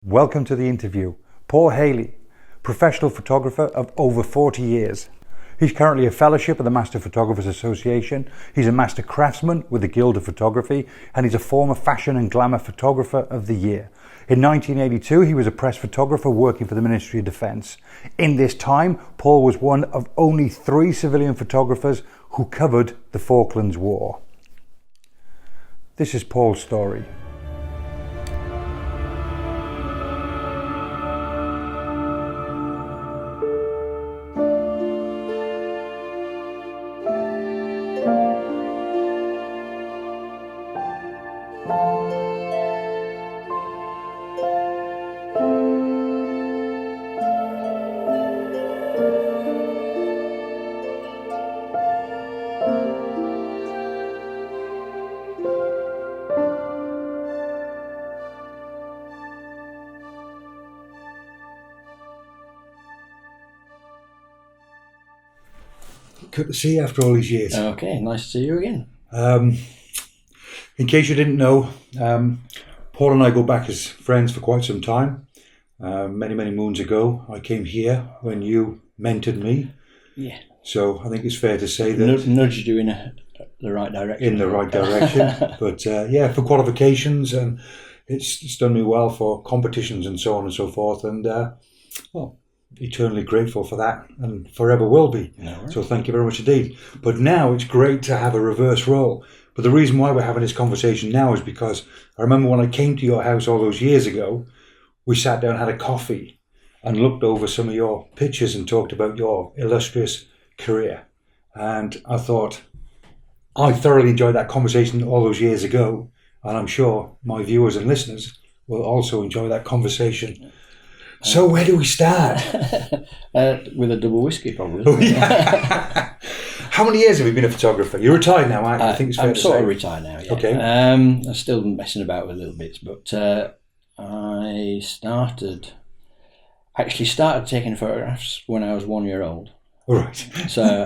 Welcome to the interview. Paul Haley, professional photographer of over 40 years. He's currently a fellowship of the Master Photographers Association. He's a master craftsman with the Guild of Photography, and he's a former Fashion and Glamour Photographer of the Year. In 1982, he was a press photographer working for the Ministry of Defence. In this time, Paul was one of only 3 civilian photographers who covered the Falklands War. This is Paul's story. Good to see you after all these years. Okay, nice to see you again. In case you didn't know, Paul and I go back as friends for quite some time. Many moons ago, I came here when you mentored me. Yeah. So I think it's fair to say that... Nudged you in the right direction. In the right direction. But yeah, for qualifications, and it's done me well for competitions and so on and so forth. And well, eternally grateful for that and forever will be. No. So thank you very much indeed. But now it's great to have a reverse role. But the reason why we're having this conversation now is because I remember when I came to your house all those years ago, we sat down, had a coffee and looked over some of your pictures and talked about your illustrious career. And I thought, I thoroughly enjoyed that conversation all those years ago, and I'm sure my viewers and listeners will also enjoy that conversation. So where do we start? With a double whiskey, probably. Oh, yeah. How many years have you been a photographer? You're retired now, I think it's fair I'm to sort say. of retired now, yeah. Okay. I'm still messing about with little bits, but I started taking photographs when I was 1 year old. All right. So,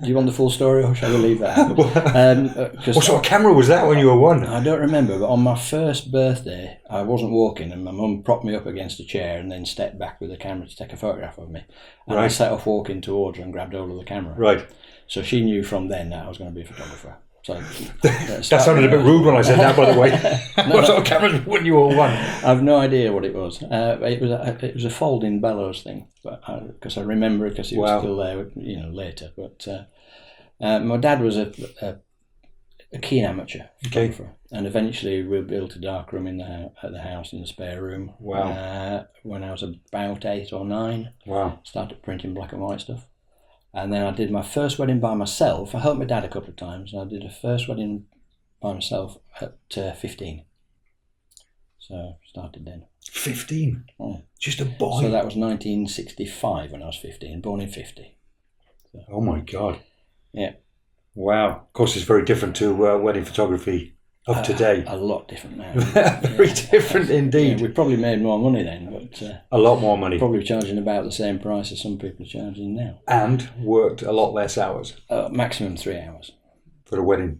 do you want the full story, or shall we leave that out? What sort of camera was that when you were 1? I don't remember, but on my first birthday, I wasn't walking, and my mum propped me up against a chair and then stepped back with the camera to take a photograph of me. And Right. I set off walking towards her and grabbed hold of the camera. Right. So she knew from then that I was going to be a photographer. So That sounded a bit rude when I said that, by the way. What sort of camera when you were 1? I've no idea what it was. It was a folding bellows thing, but because I remember it because it was still there, later. But my dad was a keen amateur photographer, and eventually we built a darkroom at the house in the spare room. Wow. When I was about 8 or 9, Wow. started printing black and white stuff. And then I did my first wedding by myself. I helped my dad a couple of times, and I did a first wedding by myself at 15. So started then. 15? Oh. Just a boy? So that was 1965 when I was 15, born in 50. So, oh my God. Yeah. Wow. Of course, it's very different to wedding photography of today. A lot different now. Very different indeed. Yeah, we probably made more money then, but a lot more money. Probably charging about the same price as some people are charging now. And worked a lot less hours. Maximum 3 hours. For a wedding?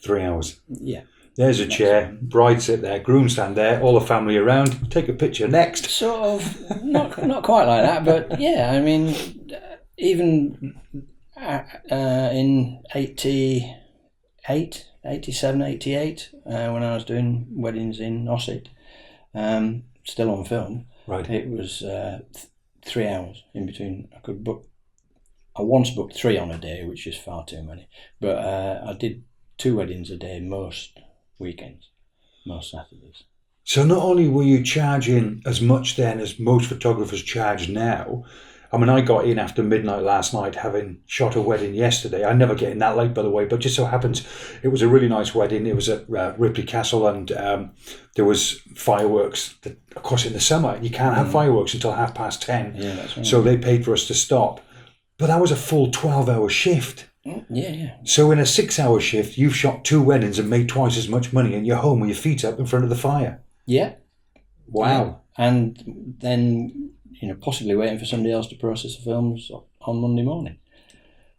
3 hours. Yeah. There's a chair, bride sit there, groom stand there, all the family around, take a picture, next. Sort of, not quite like that, but yeah, I mean, even in 88, 87, 88, when I was doing weddings in Ossett, still on film, right. It was 3 hours in between. I once booked 3 on a day, which is far too many, but I did 2 weddings a day most weekends, most Saturdays. So not only were you charging as much then as most photographers charge now, I mean, I got in after midnight last night, having shot a wedding yesterday. I never get in that late, by the way, but just so happens it was a really nice wedding. It was at Ripley Castle, and there was fireworks. Of course, in the summer, you can't have fireworks until 10:30. Yeah, that's right. So they paid for us to stop. But that was a full 12-hour shift. Yeah. So in a 6-hour shift, you've shot 2 weddings and made twice as much money, and you're home with your feet up in front of the fire. Yeah. Wow. Yeah. And then, possibly waiting for somebody else to process the films on Monday morning.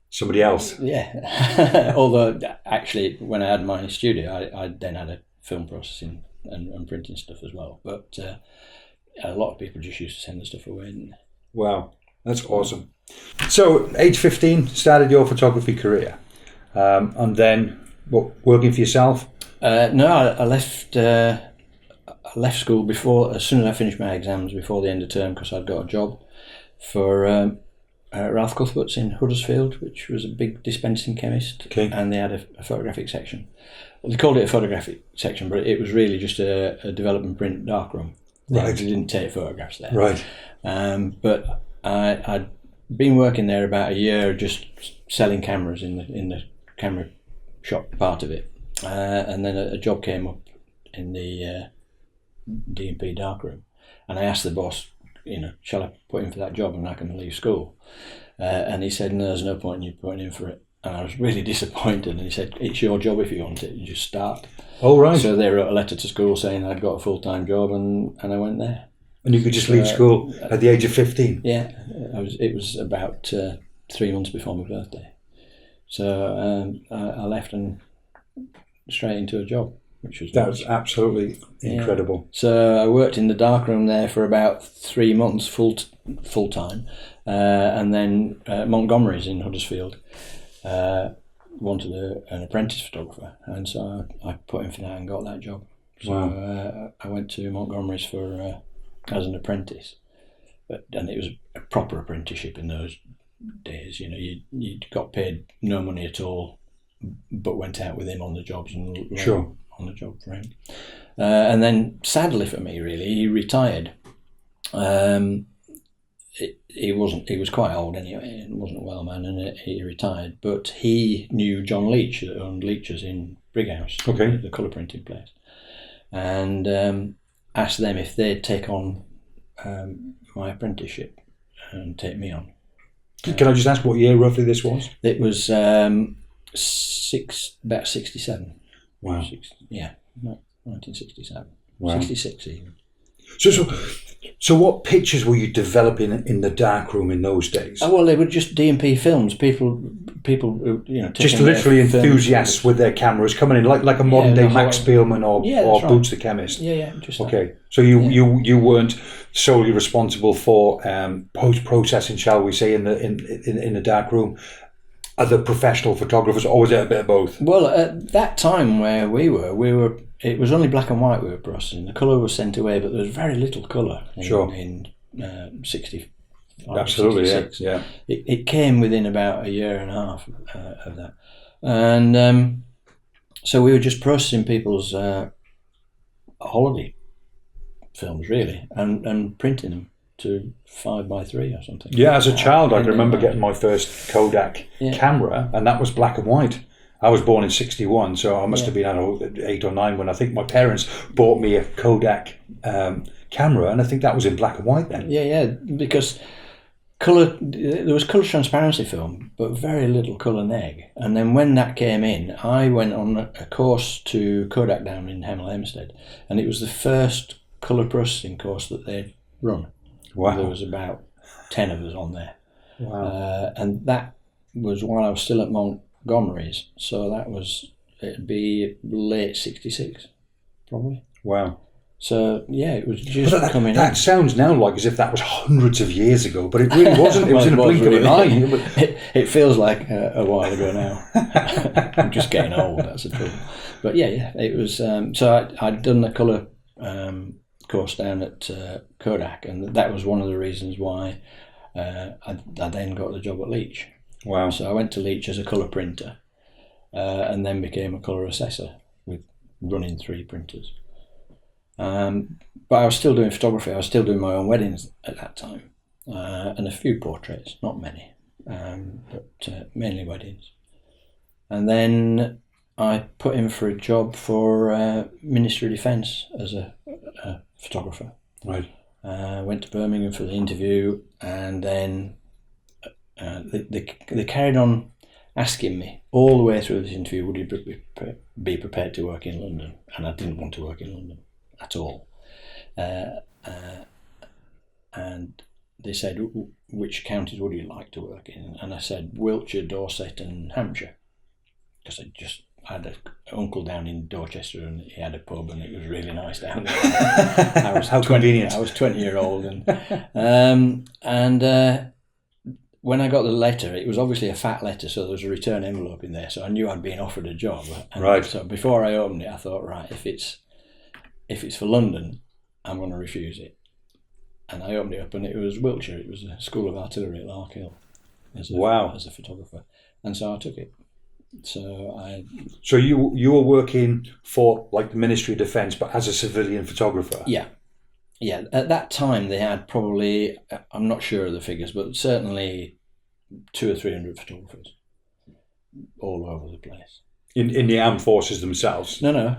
Somebody else? Yeah. Although, actually, when I had my studio, I then had a film processing and printing stuff as well. But a lot of people just used to send the stuff away. Didn't they? Wow, that's awesome. So, age 15, started your photography career, and then working for yourself? No, I left. I left school as soon as I finished my exams before the end of term, because I'd got a job for Ralph Cuthbert's in Huddersfield, which was a big dispensing chemist, and they had a photographic section. Well, they called it a photographic section, but it was really just a develop and print darkroom. Right. They didn't take photographs there. Right. But I'd been working there about a year, just selling cameras in the camera shop part of it, and then a job came up in the D&P darkroom, and I asked the boss, shall I put in for that job and I can leave school? And he said, no, there's no point in you putting in for it. And I was really disappointed, and he said, it's your job if you want it, you just start. Oh, right. So they wrote a letter to school saying I'd got a full-time job, and I went there. And you could just leave school at the age of 15? Yeah, it was about 3 months before my birthday. So I left and straight into a job, which was that was absolutely incredible. So I worked in the darkroom there for about 3 months full time, and then Montgomery's in Huddersfield wanted an apprentice photographer, and so I put in for that and got that job. So wow. I went to Montgomery's for as an apprentice, and it was a proper apprenticeship in those days. You got paid no money at all, but went out with him on the jobs and learned on the job for him. And then, sadly for me, really, he retired. He was quite old anyway, and wasn't a well man, and he retired. But he knew John Leach, that owned Leach's in Brighouse, the colour printing place, and asked them if they'd take on my apprenticeship and take me on. Can I just ask what year roughly this was? It was about 67. Wow. 1967. Wow. 66 even. So what pictures were you developing in the darkroom in those days? Well, they were just D&P films. People, just literally enthusiasts with their cameras coming in, like a modern day Max Spielman or Boots the Chemist. Just okay. That. So you weren't solely responsible for post processing, shall we say, in the darkroom. Other professional photographers, or was it a bit of both? Well, at that time where we were. It was only black and white we were processing. The colour was sent away, but there was very little colour in 60. Absolutely, 66. Yeah. It came within about a year and a half of that, and so we were just processing people's holiday films, really, and printing them to 5x3 or something. Yeah, as a child, I can remember getting my first Kodak camera, and that was black and white. I was born in 61, so I must have been 8 or 9 when I think my parents bought me a Kodak camera, and I think that was in black and white then. Yeah, because there was colour transparency film, but very little colour neg. And then when that came in, I went on a course to Kodak down in Hemel Hempstead, and it was the first colour processing course that they'd run. Wow. There was about 10 of us on there. Wow. And that was while I was still at Montgomery's, so it'd be late 66, probably. Wow. So yeah, it was just coming in. That sounds now like as if that was hundreds of years ago, but it really wasn't. It was in a blink of an eye. It feels like a while ago now. I'm just getting old, that's the trouble. But yeah, it was. So I'd done the colour course down at Kodak, and that was one of the reasons why I then got the job at Leach. Wow. So I went to Leach as a colour printer, and then became a colour assessor with running 3 printers. But I was still doing photography. I was still doing my own weddings at that time, and a few portraits, not many, but mainly weddings. And then I put in for a job for Ministry of Defence as a photographer. Right. Went to Birmingham for the interview, and then they carried on asking me all the way through this interview, would you be prepared to work in London? And I didn't want to work in London at all. And they said, which counties would you like to work in? And I said, Wiltshire, Dorset and Hampshire, because had an uncle down in Dorchester, and he had a pub, and it was really nice down there. How convenient! I was 20-year-old, and when I got the letter, it was obviously a fat letter, so there was a return envelope in there. So I knew I'd been offered a job. And right. So before I opened it, I thought, right, if it's for London, I'm going to refuse it. And I opened it up, and it was Wiltshire. It was a School of Artillery at Larkhill as a photographer, and so I took it. So you were working for like the Ministry of Defence, but as a civilian photographer. Yeah. At that time, they had probably, I'm not sure of the figures, but certainly 200 or 300 photographers all over the place. In the armed forces themselves? No.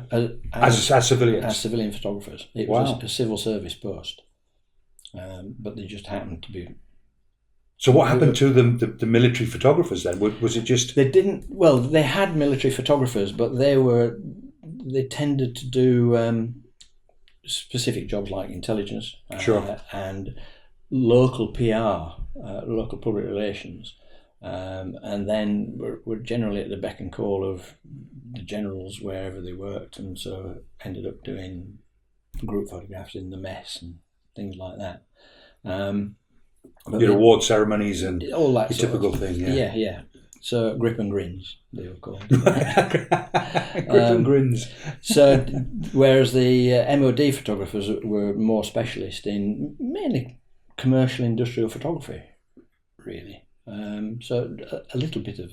As civilians? As civilian photographers. It was a civil service post. But they just happened to be... So what happened to the military photographers then? Was it just... They didn't... Well, they had military photographers, but they tended to do specific jobs like intelligence and local PR, local public relations. And then were generally at the beck and call of the generals wherever they worked, and so ended up doing group photographs in the mess and things like that. Your award ceremonies and all that typical thing, yeah. So grip and grins, they were called. Grip and grins. So whereas the MOD photographers were more specialist in mainly commercial industrial photography, really. So a little bit of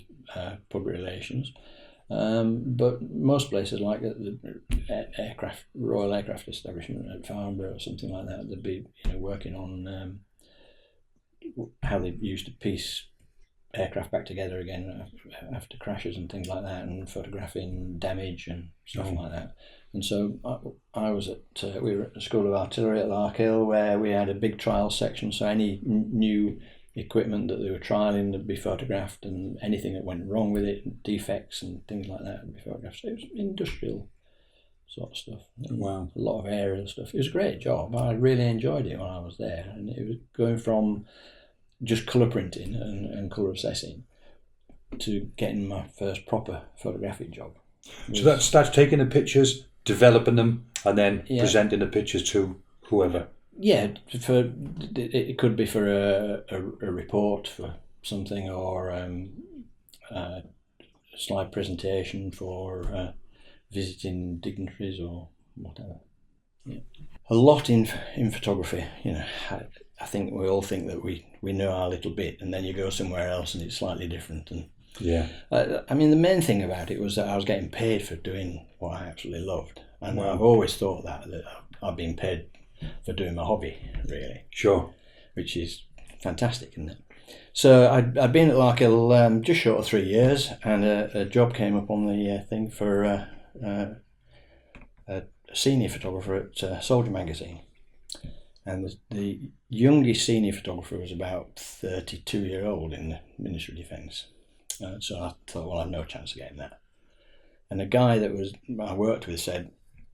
public relations, but most places like the Royal Aircraft Establishment at Farnborough or something like that, they'd be working on how they used to piece aircraft back together again after crashes and things like that, and photographing damage and stuff like that. And so I was we were at the School of Artillery at Larkhill, where we had a big trial section, so any new equipment that they were trialling would be photographed, and anything that went wrong with it, defects and things like that, would be photographed. So it was industrial sort of stuff. Wow. A lot of aerial stuff. It was a great job. I really enjoyed it when I was there, and it was going from just colour printing and colour assessing to getting my first proper photographic job. So that starts taking the pictures, developing them, and then presenting the pictures to whoever. Yeah, it could be for a report for something, or a slide presentation for visiting dignitaries or whatever. Yeah. A lot in photography, I think we all think that we know our little bit, and then you go somewhere else and it's slightly different. And I mean, the main thing about it was that I was getting paid for doing what I absolutely loved, and I've always thought that I've been paid for doing my hobby, really. Sure. Which is fantastic, isn't it? So I'd been at Larkhill just short of 3 years, and a job came up on the thing for a senior photographer at Soldier magazine. And the youngest senior photographer was about 32-year-old in the Ministry of Defence. So I thought, well, I've no chance of getting that. And the guy that I worked with said,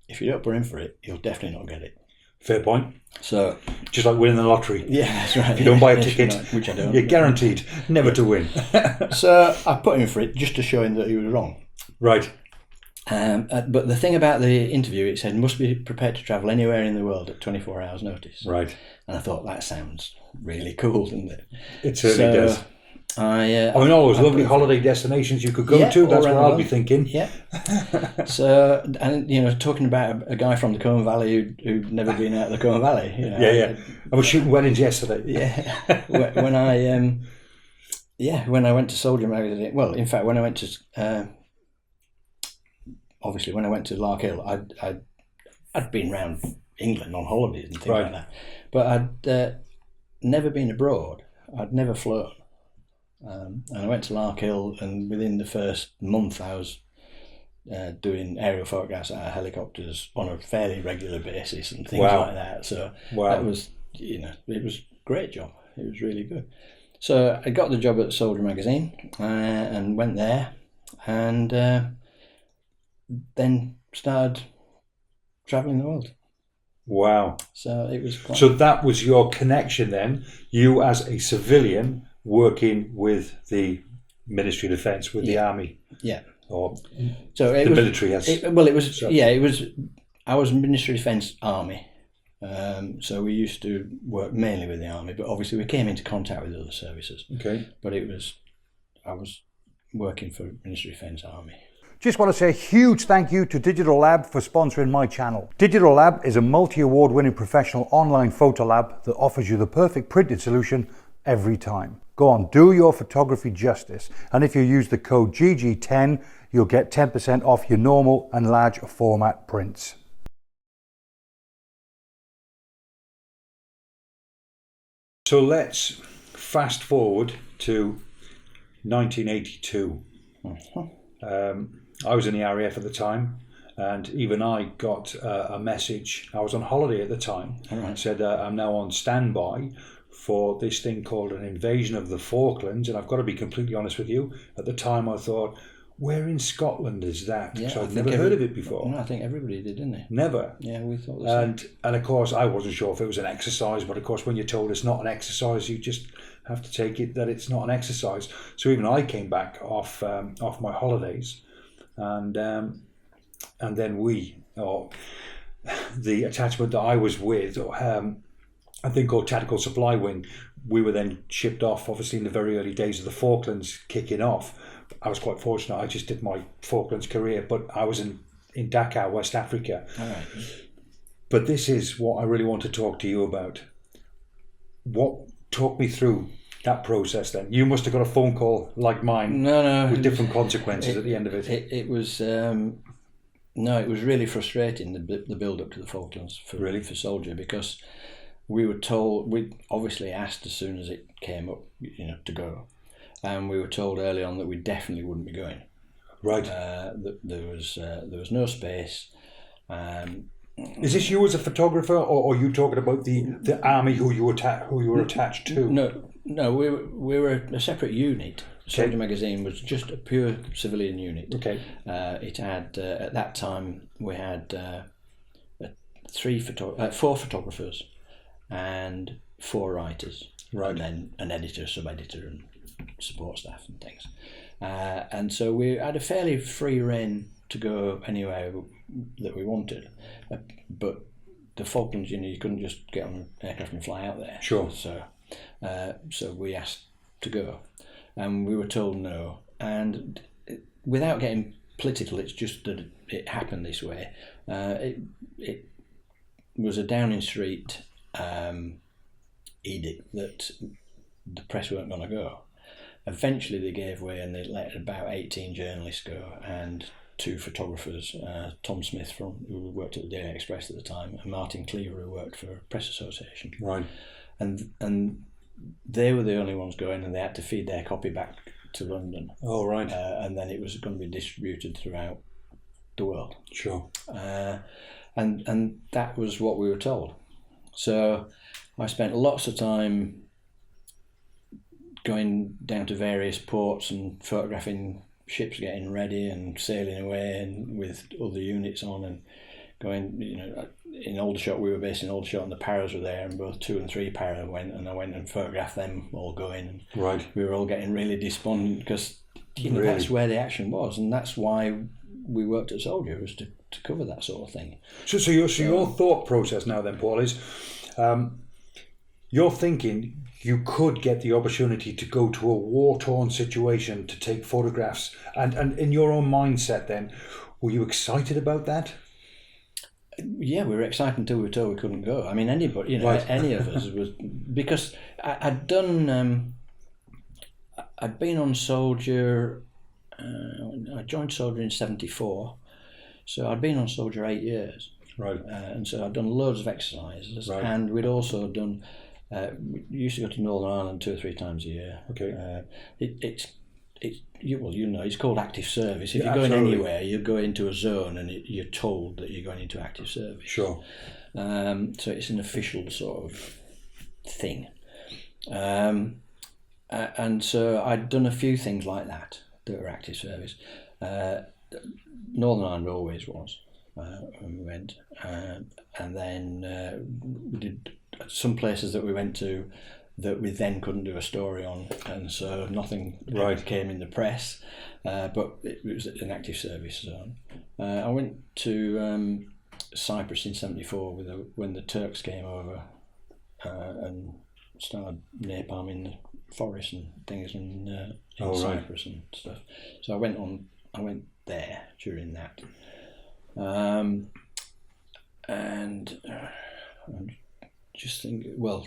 if you don't put in for it, you'll definitely not get it. Fair point. So just like winning the lottery. Yeah, that's right. If you don't buy a ticket, which I don't, you're guaranteed never to win. So I put in for it just to show him that he was wrong. Right. But the thing about the interview, it said must be prepared to travel anywhere in the world at 24 hours notice. Right. And I thought that sounds really cool, doesn't it? It certainly does. I mean, all those lovely holiday destinations you could go to, that's what I'll be thinking. Yeah. So, and talking about a guy from the Colne Valley who'd never been out of the Colne Valley. I was shooting weddings yesterday. Yeah. When I went to Soldier magazine, well, in fact, when I went to obviously when I went to Larkhill, I'd been around England on holidays and things like that, but I'd never been abroad. I'd never flown. And I went to Larkhill, and within the first month I was doing aerial photographs out of helicopters on a fairly regular basis and things like that. So that was, it was a great job. It was really good. So I got the job at Soldier magazine and went there, and then started travelling the world. Wow. So it was quite... So that was your connection then, you as a civilian working with the Ministry of Defence, with the Army. Yeah. or so the military has? It was. I was Ministry of Defence Army, so we used to work mainly with the Army, but obviously we came into contact with other services. Okay. But I was working for Ministry of Defence Army. Just want to say a huge thank you to Digital Lab for sponsoring my channel. Digital Lab is a multi-award winning professional online photo lab that offers you the perfect printed solution every time. Go on, do your photography justice. And if you use the code GG10, you'll get 10% off your normal and large format prints. So let's fast forward to 1982. I was in the RAF at the time, and even I got a message. I was on holiday at the time. Right. Said I'm now on standby for this thing called an invasion of the Falklands. And I've got to be completely honest with you, at the time I thought, where in Scotland is that? Because I'd never heard of it before. No, I think everybody did, didn't they? Never. Yeah, we thought the same. And of course I wasn't sure if it was an exercise, but of course when you're told it's not an exercise, you just have to take it that it's not an exercise. So even I came back off my holidays, and then the attachment that I was with, a thing called Tactical Supply Wing, we were then shipped off, obviously in the very early days of the Falklands kicking off. I was quite fortunate. I just did my Falklands career, but I was in Dakar, West Africa. All right. But this is what I really want to talk to you about. Talk me through that process then. You must have got a phone call like mine. No. With different consequences at the end of it. It was... it was really frustrating, the build-up to the Falklands for Soldier, because we were told, we obviously asked as soon as it came up, to go, and we were told early on that we definitely wouldn't be going. Right. There was no space. Is this you as a photographer, or are you talking about the army who you were attached to? No, we were a separate unit. Soldier Magazine was just a pure civilian unit. Okay. It had at that time we had 4 photographers and 4 writers, right, and then an editor, sub-editor, and support staff and things. And so we had a fairly free rein to go anywhere that we wanted. But the Falklands, you couldn't just get on an aircraft and fly out there. Sure. So we asked to go. And we were told no. And without getting political, it's just that it happened this way. It was a Downing Street edict that the press weren't going to go. Eventually they gave way and they let about 18 journalists go and 2 photographers, Tom Smith, who worked at the Daily Express at the time, and Martin Cleaver, who worked for Press Association. Right. And they were the only ones going, and they had to feed their copy back to London. Oh, right. And then it was going to be distributed throughout the world. Sure. And that was what we were told. So I spent lots of time going down to various ports and photographing ships getting ready and sailing away and with other units on, and going, in Aldershot, we were based in Aldershot, and the Paras were there, and both 2 and 3 Para went, and I went and photographed them all going. Right. We were all getting really despondent because that's where the action was, and that's why we worked at Soldier, was to cover that sort of thing. So your thought process now then, Paul, is you're thinking you could get the opportunity to go to a war-torn situation to take photographs, and in your own mindset then, were you excited about that? Yeah, we were excited until we were told we couldn't go. I mean, anybody, right. Any of us was, because I'd done, I'd been on Soldier, I joined Soldier in 1974, so I'd been on Soldier 8 years. Right. And so I'd done loads of exercises, right. And we'd also done, we used to go to Northern Ireland 2 or 3 times a year. Okay. It's called active service. If you're going anywhere, you go into a zone and you're told that you're going into active service. Sure. So it's an official sort of thing. And so I'd done a few things like that were active service. Northern Ireland always was when we went. And then we did some places that we went to. that we then couldn't do a story on, and so nothing came in the press. But it was an active service zone. I went to Cyprus in '74 when the Turks came over and started napalming the forest and things in Cyprus and stuff. So I went there during that, and I'm just thinking, well,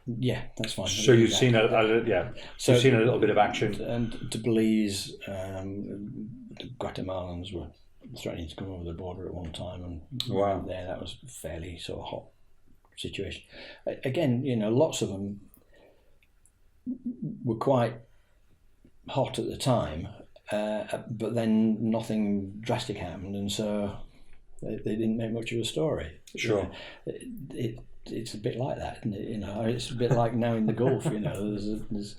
yeah, that's fine. So you've seen you've seen a little bit of action. And Tbilisi, the Guatemalans were threatening to come over the border at one time, and there that was a fairly sort of hot situation. Again, lots of them were quite hot at the time, but then nothing drastic happened, and so they didn't make much of a story. Sure. It's a bit like that, isn't it? It's a bit like now in the Gough. There's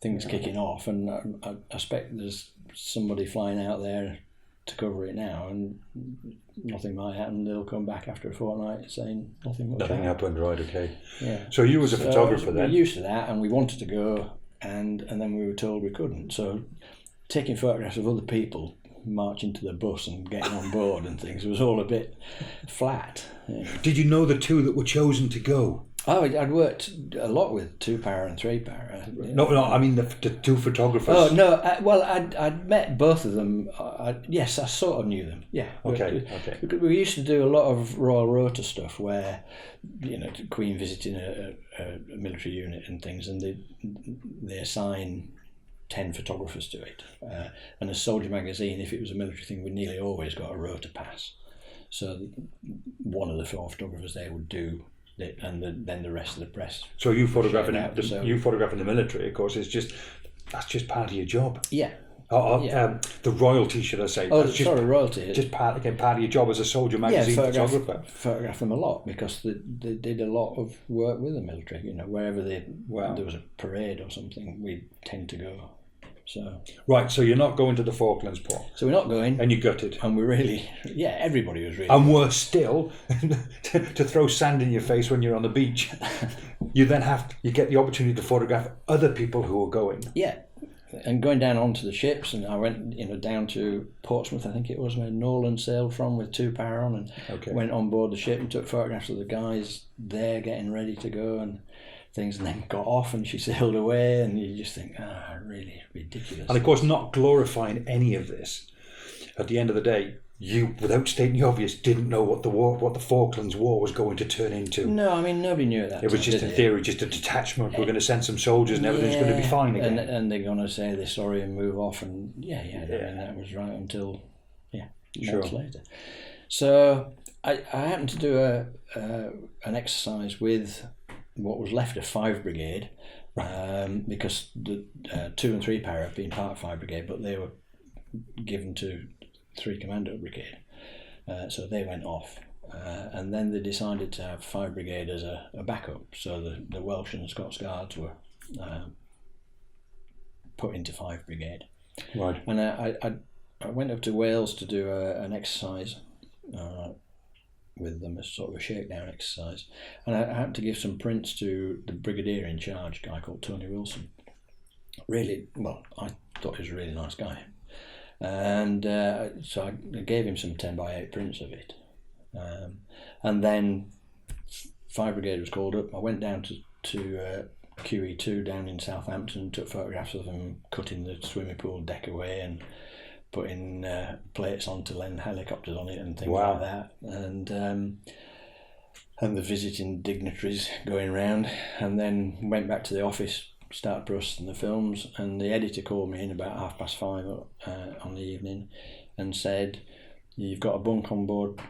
things kicking off, and I expect there's somebody flying out there to cover it now, and nothing might happen. They'll come back after a fortnight saying nothing happened. Right, okay. Yeah. So you as a photographer then? We were used to that, and we wanted to go, and then we were told we couldn't. So taking photographs of other people marching to the bus and getting on board and things was all a bit flat. Yeah. Did you know the two that were chosen to go? Oh, I'd worked a lot with 2-para and 3-para. No, I mean the two photographers. Oh no, I'd met both of them. Yes, I sort of knew them. Yeah. Okay. We used to do a lot of Royal Rota stuff where, the Queen visiting a military unit and things, and they assign 10 photographers to it. And as Soldier magazine, if it was a military thing, we nearly always got a rota pass. So one of the 4 photographers there would do it, and then the rest of the press. So you photographing the military, of course, that's just part of your job. Yeah. The royalty, should I say? Royalty. Just part of your job as a Soldier magazine photographer. Photograph them a lot because they did a lot of work with the military. Wherever there was a parade or something, we tend to go. So you're not going to the Falklands, Paul. So we're not going, and you gutted, and we're really, everybody was really. And worse still, to throw sand in your face when you're on the beach, you then you get the opportunity to photograph other people who are going. Yeah. And going down onto the ships, and I went, down to Portsmouth, I think it was, where Nolan sailed from with 2-para on, and went on board the ship and took photographs of the guys there getting ready to go and things, and then got off and she sailed away, and you just think, really ridiculous. And of course, not glorifying any of this. At the end of the day, you, without stating the obvious, didn't know what the Falklands War was going to turn into. No, I mean, nobody knew that. It was just a theory, just a detachment. We're going to send some soldiers and everything's going to be fine again. And they're going to say they're sorry and move off, and I mean, that was right until months later. So I happened to do an exercise with what was left of 5 Brigade, because the 2 and 3-para have been part of 5 Brigade, but they were given to 3 Commando Brigade, so they went off, and then they decided to have 5 Brigade as a backup, so the Welsh and Scots Guards were put into 5 Brigade. Right. And I went up to Wales to do an exercise with them, a sort of a shakedown exercise, and I had to give some prints to the brigadier in charge, a guy called Tony Wilson. Really, I thought he was a really nice guy. And so I gave him some 10x8 prints of it, and then 5 Brigade was called up. I went down to QE2 down in Southampton, took photographs of them cutting the swimming pool deck away and putting plates on to land helicopters on it and things like that, and the visiting dignitaries going round, and then went back to the office, started processing the films, and the editor called me in about 5:30 on the evening and said, "You've got a bunk on board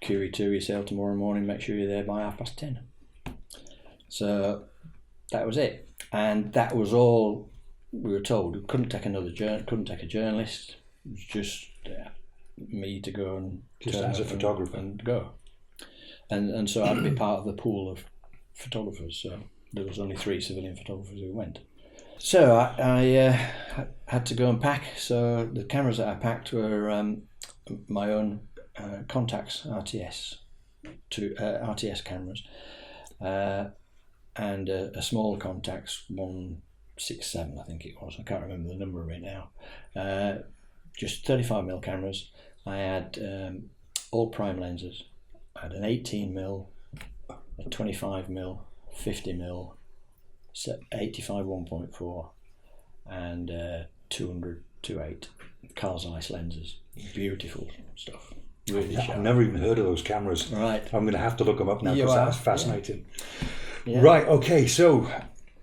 QE2, you sail tomorrow morning, make sure you're there by 10:30. So that was it, and that was all we were told. We couldn't take couldn't take a journalist. It was just me to go and just as a photographer and go, and so I'd be part of the pool of photographers. So there was only 3 civilian photographers who went. So I had to go and pack. So the cameras that I packed were my own Contax RTS, RTS cameras, and a small Contax 167, I think it was. I can't remember the number of it now. Just 35mm cameras. I had all prime lenses. I had an 18mm, a 25mm, 50mm, 85 1.4, and 200 2.8 Carl Zeiss lenses. Beautiful stuff. Really sharp. I've never even heard of those cameras. Right. I'm going to have to look them up now because that's fascinating. Yeah. Right, okay, so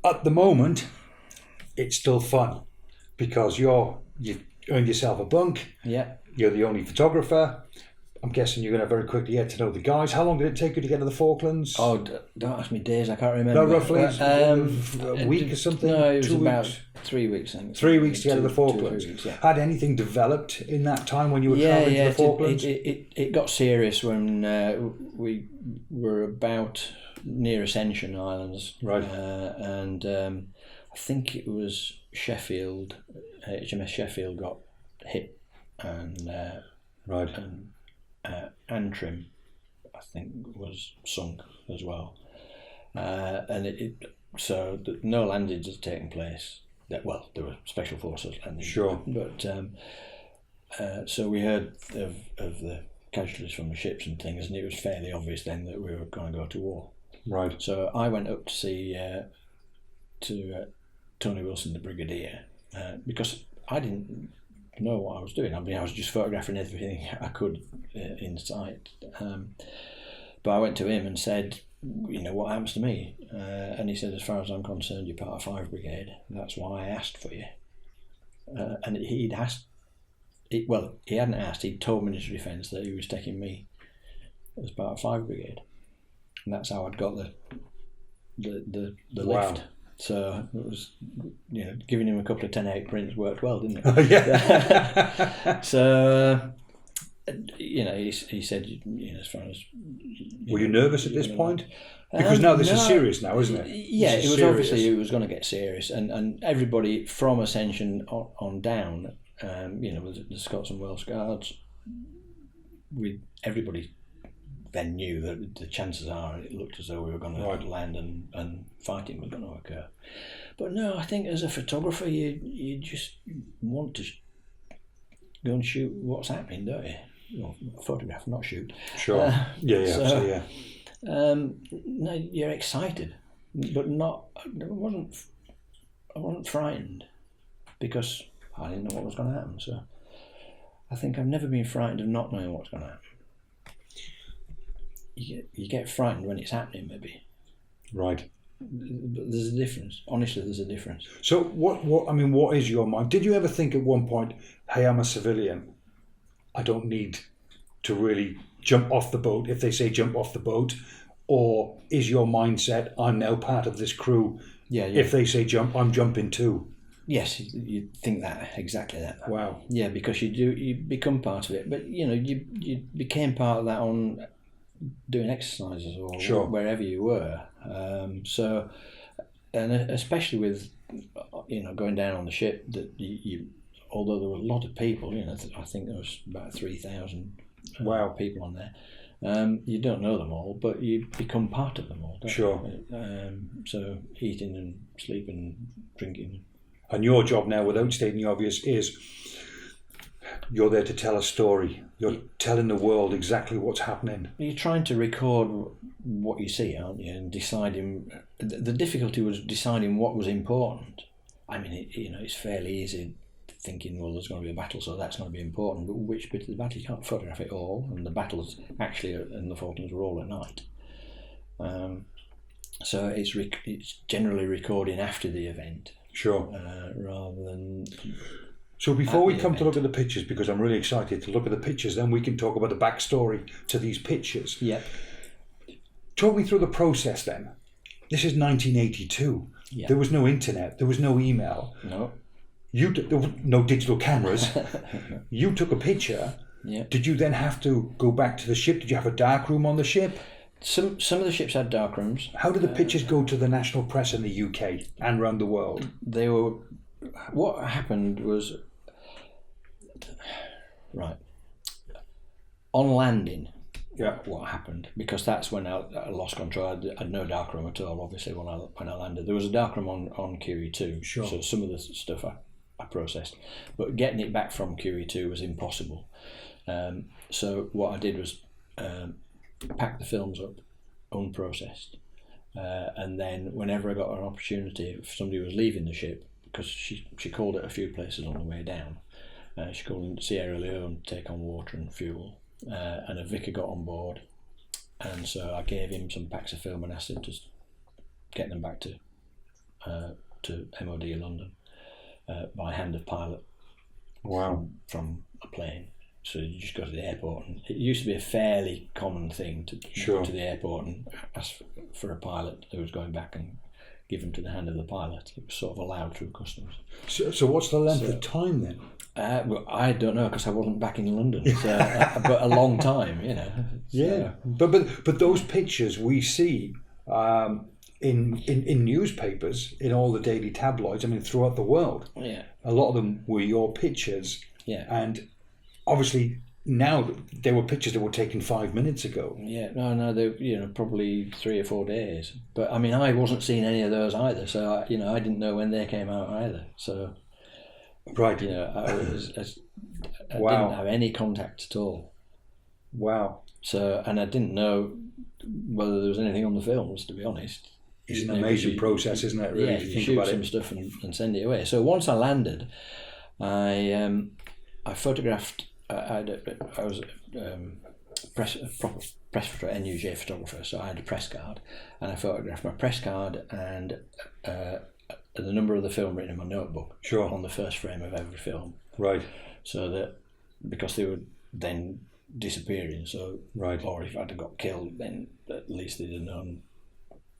at the moment, it's still fun because you've earned yourself a bunk. Yeah. You're the only photographer. I'm guessing you're going to very quickly get to know the guys. How long did it take you to get to the Falklands? Oh, don't ask me days. I can't remember. No, roughly a week or something? No, it was 2 about weeks? 3 weeks. I think. 3 weeks to get to the Falklands. 2 weeks, yeah. Had anything developed in that time when you were travelling to the Falklands? It got serious when we were about near Ascension Islands. Right. And I think it was Sheffield, HMS Sheffield got hit, and right. And Antrim, I think, was sunk as well, and so no landings had taken place. There were special forces landings. Sure. But so we heard of the casualties from the ships and things, and it was fairly obvious then that we were going to go to war. Right. So I went up to see Tony Wilson, the brigadier, because I didn't know what I was doing. I mean, I was just photographing everything I could in sight. But I went to him and said, what happens to me? And he said, as far as I'm concerned, you're part of 5 Brigade. That's why I asked for you. And he hadn't asked. He'd told Ministry of Defence that he was taking me as part of 5 Brigade. And that's how I'd got the wow. lift. So it was, giving him a couple of 10/8 prints worked well, didn't it? Yeah. So, he said, as far as... Were you nervous at this point? Because now this is serious now, isn't it? Yeah, it was obviously, it was going to get serious. And everybody from Ascension on down, the Scots and Welsh Guards, everybody then knew that the chances are it looked as though we were going to land and fighting was going to occur. But no, I think as a photographer, you just want to go and shoot what's happening, don't you? Photograph, not shoot. Sure. Yeah. No, you're excited, but not. I wasn't frightened because I didn't know what was going to happen. So I think I've never been frightened of not knowing what's going to happen. You get frightened when it's happening, maybe. Right. But there's a difference. Honestly, there's a difference. So what is your mind? Did you ever think at one point, hey, I'm a civilian, I don't need to really jump off the boat if they say jump off the boat? Or is your mindset, I'm now part of this crew, if they say jump, I'm jumping too? Yes, you think that, exactly that. Wow. Yeah, because you become part of it. But, you became part of that on doing exercises or wherever you were. So, and especially with, going down on the ship, that you although there were a lot of people, I think there was about 3,000 people on there. You don't know them all, but you become part of them all, don't you? So eating and sleeping, drinking. And your job now, without stating the obvious, is you're there to tell a story. You're telling the world exactly what's happening. You're trying to record what you see, aren't you? And deciding. The difficulty was deciding what was important. I mean, it's fairly easy thinking, well, there's going to be a battle, so that's going to be important. But which bit of the battle? You can't photograph it all. And the battles actually in the Falklands were all at night. So it's generally recording after the event. Sure. Rather than... So before we come to look at the pictures, because I'm really excited to look at the pictures, then we can talk about the backstory to these pictures. Yeah. Talk me through the process then. This is 1982. Yeah. There was no internet. There was no email. No. There were no digital cameras. You took a picture. Yeah. Did you then have to go back to the ship? Did you have a dark room on the ship? Some of the ships had dark rooms. How did the pictures go to the national press in the UK and around the world? They were... What happened was... Right. On landing, what happened, because that's when I lost control. I had no darkroom at all, obviously, when I landed. There was a darkroom on QE2, Sure. So some of the stuff I processed, but getting it back from QE2 was impossible. So what I did was pack the films up unprocessed, and then whenever I got an opportunity, if somebody was leaving the ship, because she called at a few places on the way down, she called in Sierra Leone to take on water and fuel, and a vicar got on board, and so I gave him some packs of film and asked him to get them back to MOD London by hand of pilot. Wow. From a plane. So you just go to the airport, and it used to be a fairly common thing to go to the airport and ask for a pilot who was going back and give them to the hand of the pilot. It was sort of allowed through customs. So what's the length of time then? Well, I don't know, because I wasn't back in London, so, but a long time, you know. Yeah, but those pictures we see in newspapers, in all the daily tabloids, I mean, throughout the world. Yeah. A lot of them were your pictures. Yeah. And obviously now they were pictures that were taken 5 minutes ago. Yeah, no, they probably 3 or 4 days. But I mean, I wasn't seeing any of those either, so I didn't know when they came out either. So, right, I wow. didn't have any contact at all. Wow. So, and I didn't know whether there was anything on the films, to be honest. It's an amazing process, isn't it? Really, yeah, you shoot some stuff and send it away. So once I landed, I photographed. I was a proper press photographer, NUJ photographer, so I had a press card, and I photographed my press card and the number of the film written in my notebook. Sure. On the first frame of every film. Right. So that, because they were then disappearing, so right. Or if I'd have got killed, then at least they'd have known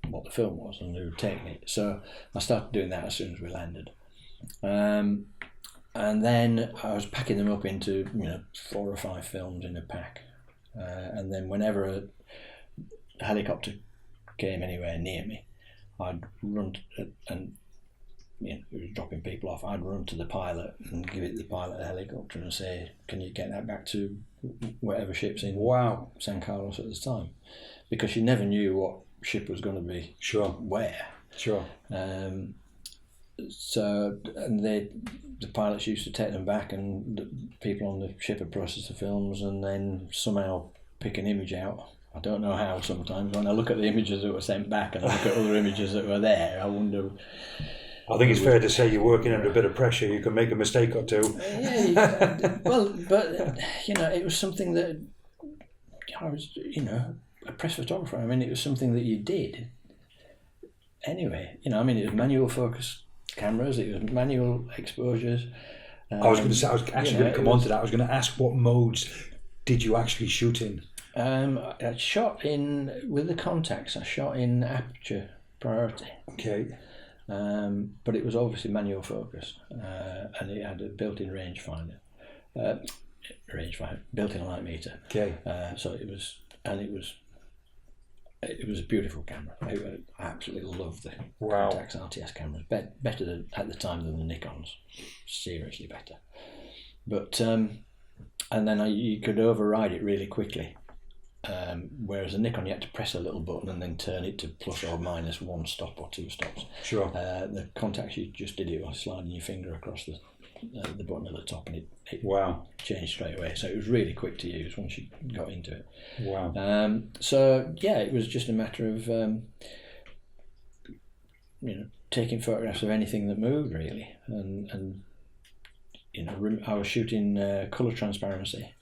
what the film was and who had taken it. So I started doing that as soon as we landed. And then I was packing them up into 4 or 5 films in a pack, and then whenever a helicopter came anywhere near me, I'd run and it was dropping people off. I'd run to the pilot and give it the pilot a helicopter and say, "Can you get that back to whatever ship's in San Carlos at the time?" Because you never knew what ship was going to be where. Sure. So, and the pilots used to take them back, and the people on the ship would process the films and then somehow pick an image out. I don't know how. Sometimes when I look at the images that were sent back and I look at other images that were there, I wonder. I think it's fair to say you're working under a bit of pressure. You can make a mistake or two. Yeah, well, but it was something that I was, a press photographer. I mean, it was something that you did anyway. It was manual focus cameras, it was manual exposures. I was going to say, I was actually going to come on to that. I was going to ask, what modes did you actually shoot in? I shot in, with the contacts, I shot in aperture priority. Okay. But it was obviously manual focus, and it had a built-in rangefinder, built-in light meter. Okay. So it was a beautiful camera. I absolutely loved the Contax RTS cameras. Better at the time than the Nikons, seriously better. But and then you could override it really quickly. Whereas a Nikon, you had to press a little button and then turn it to plus or minus 1 stop or 2 stops. Sure. The Contax, you just did it by sliding your finger across the button at the top, and it changed straight away. So it was really quick to use once you got into it. Wow. So yeah, it was just a matter of taking photographs of anything that moved, really, and I was shooting colour transparency,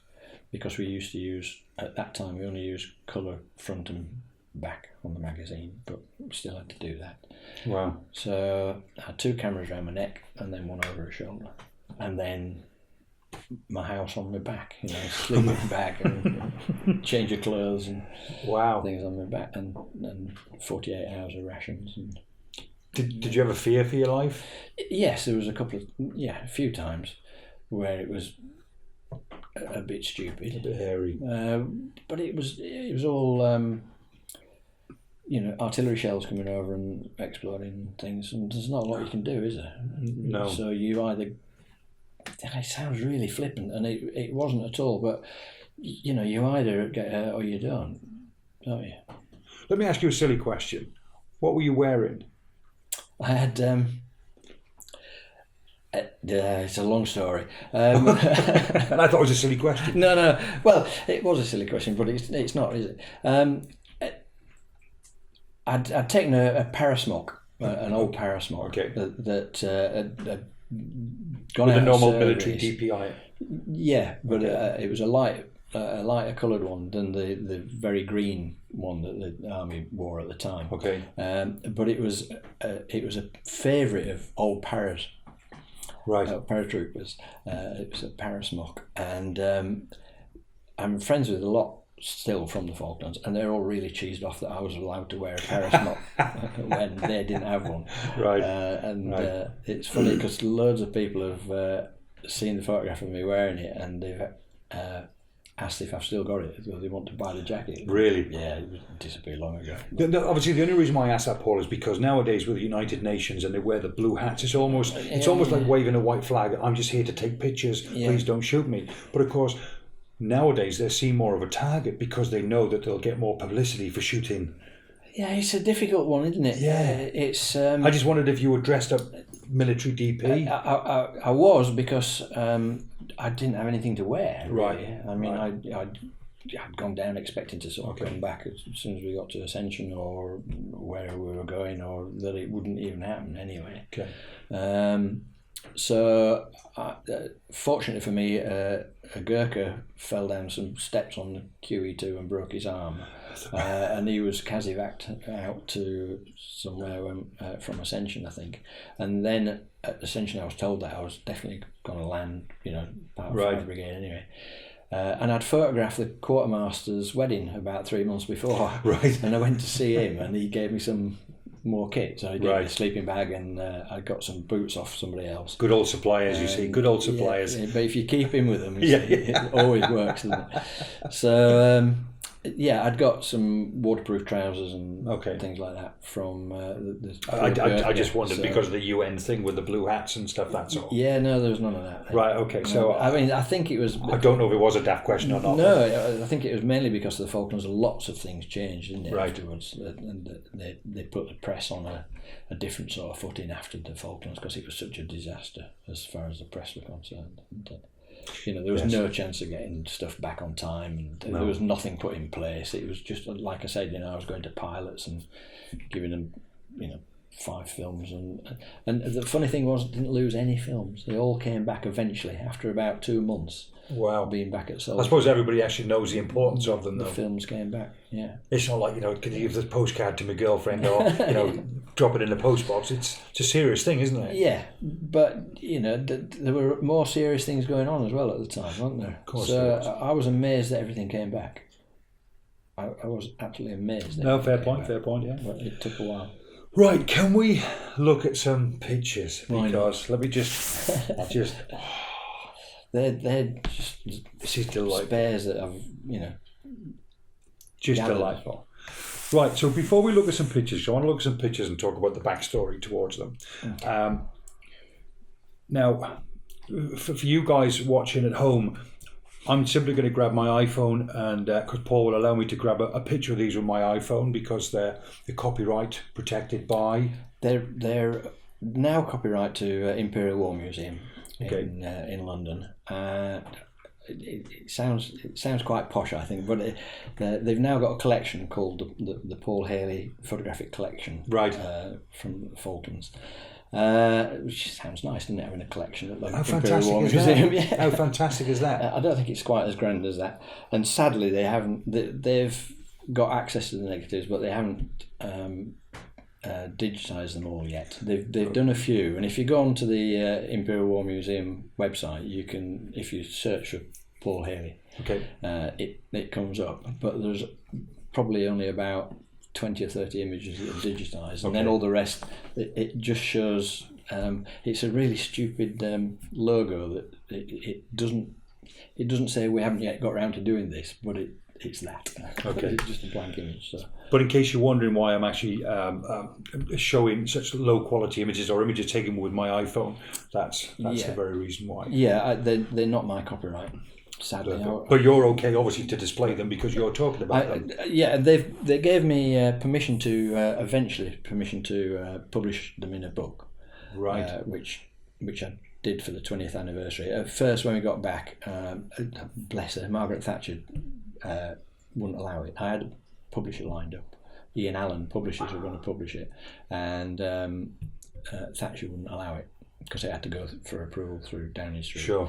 because we used to use, at that time, we only used colour front and back on the magazine, but we still had to do that. Wow. So I had 2 cameras around my neck and then one over a shoulder, and then my house on my back, sleep on my back and change of clothes and things on my back, and 48 hours of rations. And Did you ever fear for your life? Yes, there was a few times where it was a bit stupid, a bit hairy, but it was all artillery shells coming over and exploding things, and there's not a lot you can do, is there? No. So you either, it sounds really flippant, and it wasn't at all, but you know, you either get hurt or you don't you? Let me ask you a silly question. What were you wearing? I had. It's a long story. And I thought it was a silly question. No. Well, it was a silly question, but it's not, is it? I'd taken a parasmock, an old parasmock that had gone with out a normal of military service. DPI. Yeah, but it was a lighter coloured one than the very green one that the army wore at the time. Okay. But it was a favourite of old paras. Right. Paratroopers. It was a parasmock, and I'm friends with a lot still from the Falklands, and they're all really cheesed off that I was allowed to wear a parasmock when they didn't have one. Right. It's funny because loads of people have seen the photograph of me wearing it, and they've asked if I've still got it because they want to buy the jacket. Really? Yeah, it disappeared long ago. Obviously, the only reason why I asked that, Paul, is because nowadays with the United Nations and they wear the blue hats, it's almost like waving a white flag. I'm just here to take pictures. Please don't shoot me. But of course, nowadays they're seen more of a target because they know that they'll get more publicity for shooting. Yeah, it's a difficult one, isn't it? Yeah. It's. I just wondered if you were dressed up military DP. I was because I didn't have anything to wear. Really. Right. I mean, I'd gone down expecting to sort of come back as soon as we got to Ascension or where we were going, or that it wouldn't even happen anyway. Okay. So, fortunately for me, a Gurkha fell down some steps on the QE2 and broke his arm, and he was casevaced out to somewhere from Ascension, I think. And then at Ascension, I was told that I was definitely going to land, part of the brigade anyway. And I'd photographed the quartermaster's wedding about 3 months before. Right. And I went to see him, and he gave me some more kit. So I gave me a sleeping bag, and I got some boots off somebody else. Good old suppliers, you see. Good old suppliers. Yeah, but if you keep in with them, it always works, doesn't it? So, I'd got some waterproof trousers and things like that from the I just wondered because of the UN thing with the blue hats and stuff, that's all. Yeah, no, there was none of that. Right, okay. No, so I mean, I think it was... I don't know if it was a daft question or not. No, I think it was mainly because of the Falklands. Lots of things changed, didn't it, afterwards? And they put the press on a different sort of footing after the Falklands because it was such a disaster as far as the press were concerned. And, there was no chance of getting stuff back on time, and there was nothing put in place. It was just, like I said, I was going to pilots and giving them, 5 films, and the funny thing was, I didn't lose any films. They all came back eventually after about 2 months. Wow. Being back at Salisbury. I suppose everybody actually knows the importance of them, though. The films came back, yeah. It's not like, can you give this postcard to my girlfriend or, drop it in the postbox. It's a serious thing, isn't it? Yeah, but, there were more serious things going on as well at the time, weren't there? Of course. So I was amazed that everything came back. I was absolutely amazed. No, fair point, yeah. But it took a while. Right, can we look at some pictures? Because let me just... They're just this is delightful. Spares that I've, just gathered. Delightful. Right, so before we look at some pictures, I want to look at some pictures and talk about the backstory towards them. Okay. Now, for you guys watching at home, I'm simply going to grab my iPhone, and because Paul will allow me to grab a picture of these with my iPhone because they're copyright protected by... They're now copyright to Imperial War Museum in London. It sounds quite posh, I think, but they've now got a collection called the Paul Haley Photographic Collection, from the Falklands, which sounds nice, doesn't it, having a collection at the Imperial War Museum? Yeah. How fantastic is that? I don't think it's quite as grand as that, and sadly they haven't. They've got access to the negatives, but they haven't digitised them all yet. They've done a few, and if you go onto the Imperial War Museum website, you can, if you search for Paul Haley, it comes up. But there's probably only about 20 or 30 images that are digitised, and then all the rest it just shows. It's a really stupid logo that it doesn't say we haven't yet got around to doing this, but it's that. It's just a blank image. So. But in case you're wondering why I'm actually showing such low quality images or images taken with my iPhone, that's the very reason why. Yeah, they're not my copyright. sadly, but you're okay, obviously, to display them because you're talking about them. Yeah, they gave me permission to eventually publish them in a book, right? Which I did for the 20th anniversary. At first, when we got back, bless her, Margaret Thatcher wouldn't allow it. I had a publisher lined up. Ian Allen, publishers, were going to publish it, and Thatcher wouldn't allow it because it had to go for approval through Downing Street. Sure.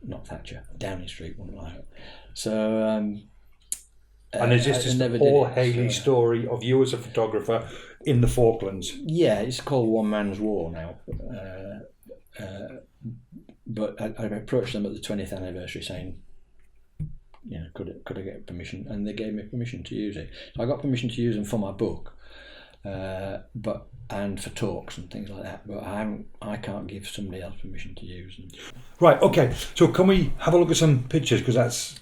Not Thatcher. Downing Street wouldn't allow it. So. And is this just the Paul Haley story of you as a photographer in the Falklands? Yeah, it's called One Man's War now. But I approached them at the 20th anniversary saying, could I get permission? And they gave me permission to use it. So I got permission to use them for my book, and for talks and things like that. But I can't give somebody else permission to use them. Right. Okay. So can we have a look at some pictures, because that's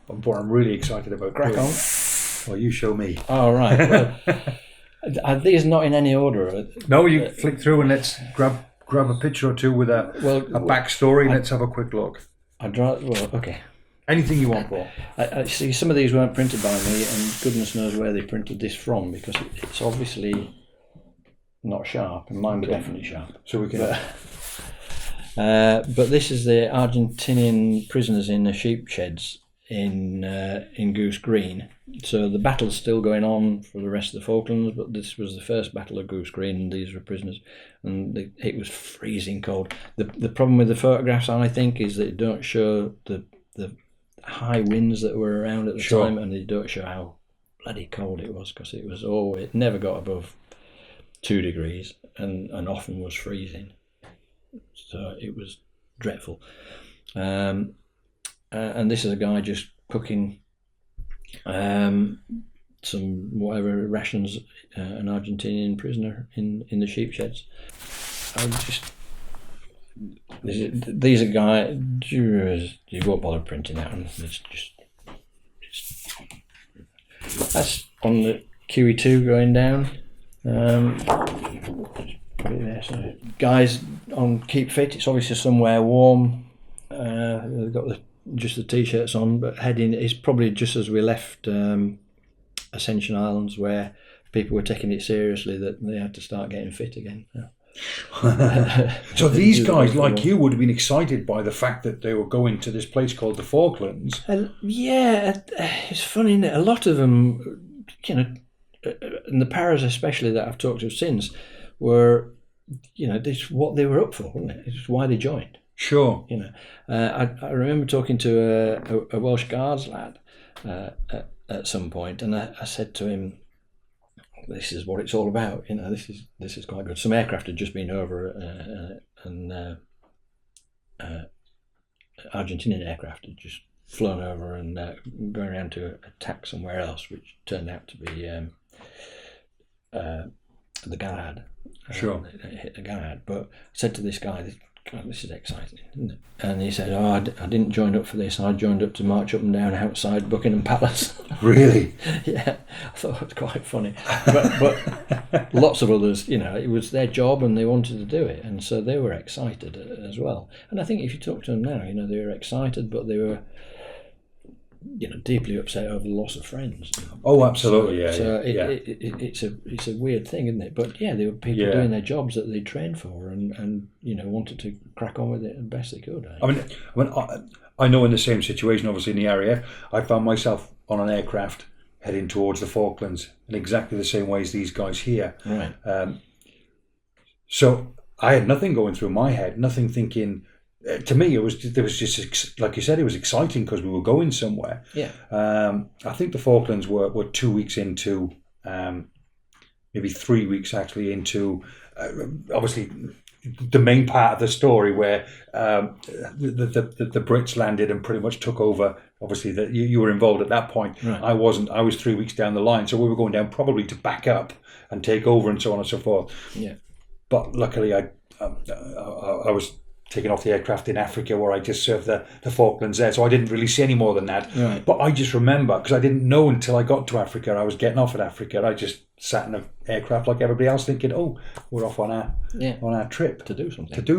what I'm really excited about. Crack on. Well, you show me. Oh, right. Well, are these not in any order? No, you flick through and let's grab a picture or two with a backstory. Let's have a quick look. Okay. Anything you want, Paul. I see some of these weren't printed by me, and goodness knows where they printed this from, because it's obviously not sharp, and mine were definitely sharp. So we can. But this is the Argentinian prisoners in the sheep sheds in Goose Green. So the battle's still going on for the rest of the Falklands, but this was the first battle of Goose Green, and these were prisoners, and it was freezing cold. The problem with the photographs, I think, is that it don't show the high winds that were around at the time, and they don't show how bloody cold it was, because it never got above 2 degrees, and often was freezing. So it was dreadful. And this is a guy just cooking some whatever rations, an Argentinian prisoner in the sheep sheds. These are guys. You won't bother printing that one. It's just that's on the QE2 going down. Put it there. So guys on Keep Fit. It's obviously somewhere warm. They've got just the t-shirts on, but heading is probably just as we left Ascension Islands, where people were taking it seriously that they had to start getting fit again. So these guys, like you, would have been excited by the fact that they were going to this place called the Falklands. Yeah, it's funny, isn't it? A lot of them, and the paras especially that I've talked to since, were, this is what they were up for, wasn't it? It's why they joined. Sure. I remember talking to a Welsh Guards lad at some point, and I said to him, "This is what it's all about. This is quite good." Some aircraft had just been over, and Argentinian aircraft had just flown over and going around to attack somewhere else, which turned out to be the Gough. Sure. It hit the Gough. But I said to this guy, "God, this is exciting, isn't it?" And he said, "Oh, I didn't join up for this. I joined up to march up and down outside Buckingham Palace." Really? Yeah, I thought it was quite funny. But lots of others, it was their job and they wanted to do it, and so they were excited as well. And I think if you talk to them now, they were excited, but they were, deeply upset over the loss of friends. Oh, absolutely, So it's a weird thing, isn't it? But yeah, there were people doing their jobs that they trained for, and wanted to crack on with it as best they could. I know in the same situation, obviously in the area, I found myself on an aircraft heading towards the Falklands in exactly the same way as these guys here. Right. So I had nothing going through my head, nothing thinking. To me, there was just, like you said, it was exciting because we were going somewhere. Yeah. I think the Falklands were 2 weeks into, maybe 3 weeks actually into, obviously the main part of the story where the Brits landed and pretty much took over. Obviously, that you were involved at that point. Right. I wasn't. I was 3 weeks down the line, so we were going down probably to back up and take over and so on and so forth. Yeah. But luckily, I was taking off the aircraft in Africa where I just served the Falklands there. So I didn't really see any more than that. Right. But I just remember, because I didn't know until I got to Africa, I was getting off at Africa. I just sat in an aircraft like everybody else thinking, oh, we're off on our trip. To do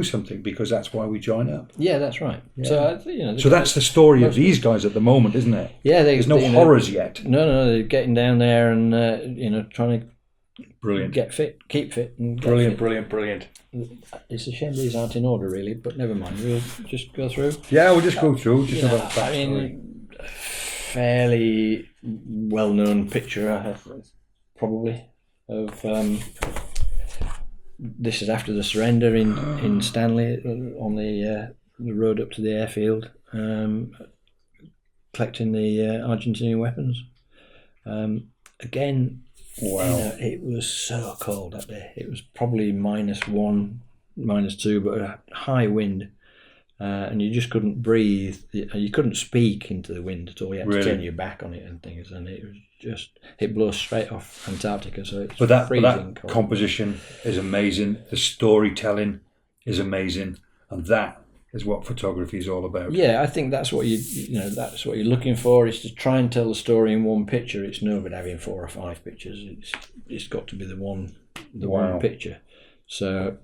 something. Because that's why we join up. Yeah, that's right. Yeah. So, so that's the story of these guys at the moment, isn't it? Yeah. There's no horrors yet. No, they're getting down there and, trying to Brilliant. Get fit, keep fit. And Brilliant. It's a shame these aren't in order, really, but never mind. We'll just go through. Yeah, we'll just go through. Just have a I mean, fairly well-known picture, I have probably, of this is after the surrender in Stanley on the road up to the airfield, collecting the Argentinian weapons. Again. Wow. It was so cold that day. It was probably -1, -2, but a high wind, and you just couldn't breathe. You couldn't speak into the wind at all. You had to turn your back on it and things, and it blows straight off Antarctica. So it's freezing cold. Composition is amazing. The storytelling is amazing, and that is what photography is all about. Yeah, I think that's what that's what you're looking for, is to try and tell the story in one picture. It's no good having 4 or 5 pictures. It's got to be the one picture. So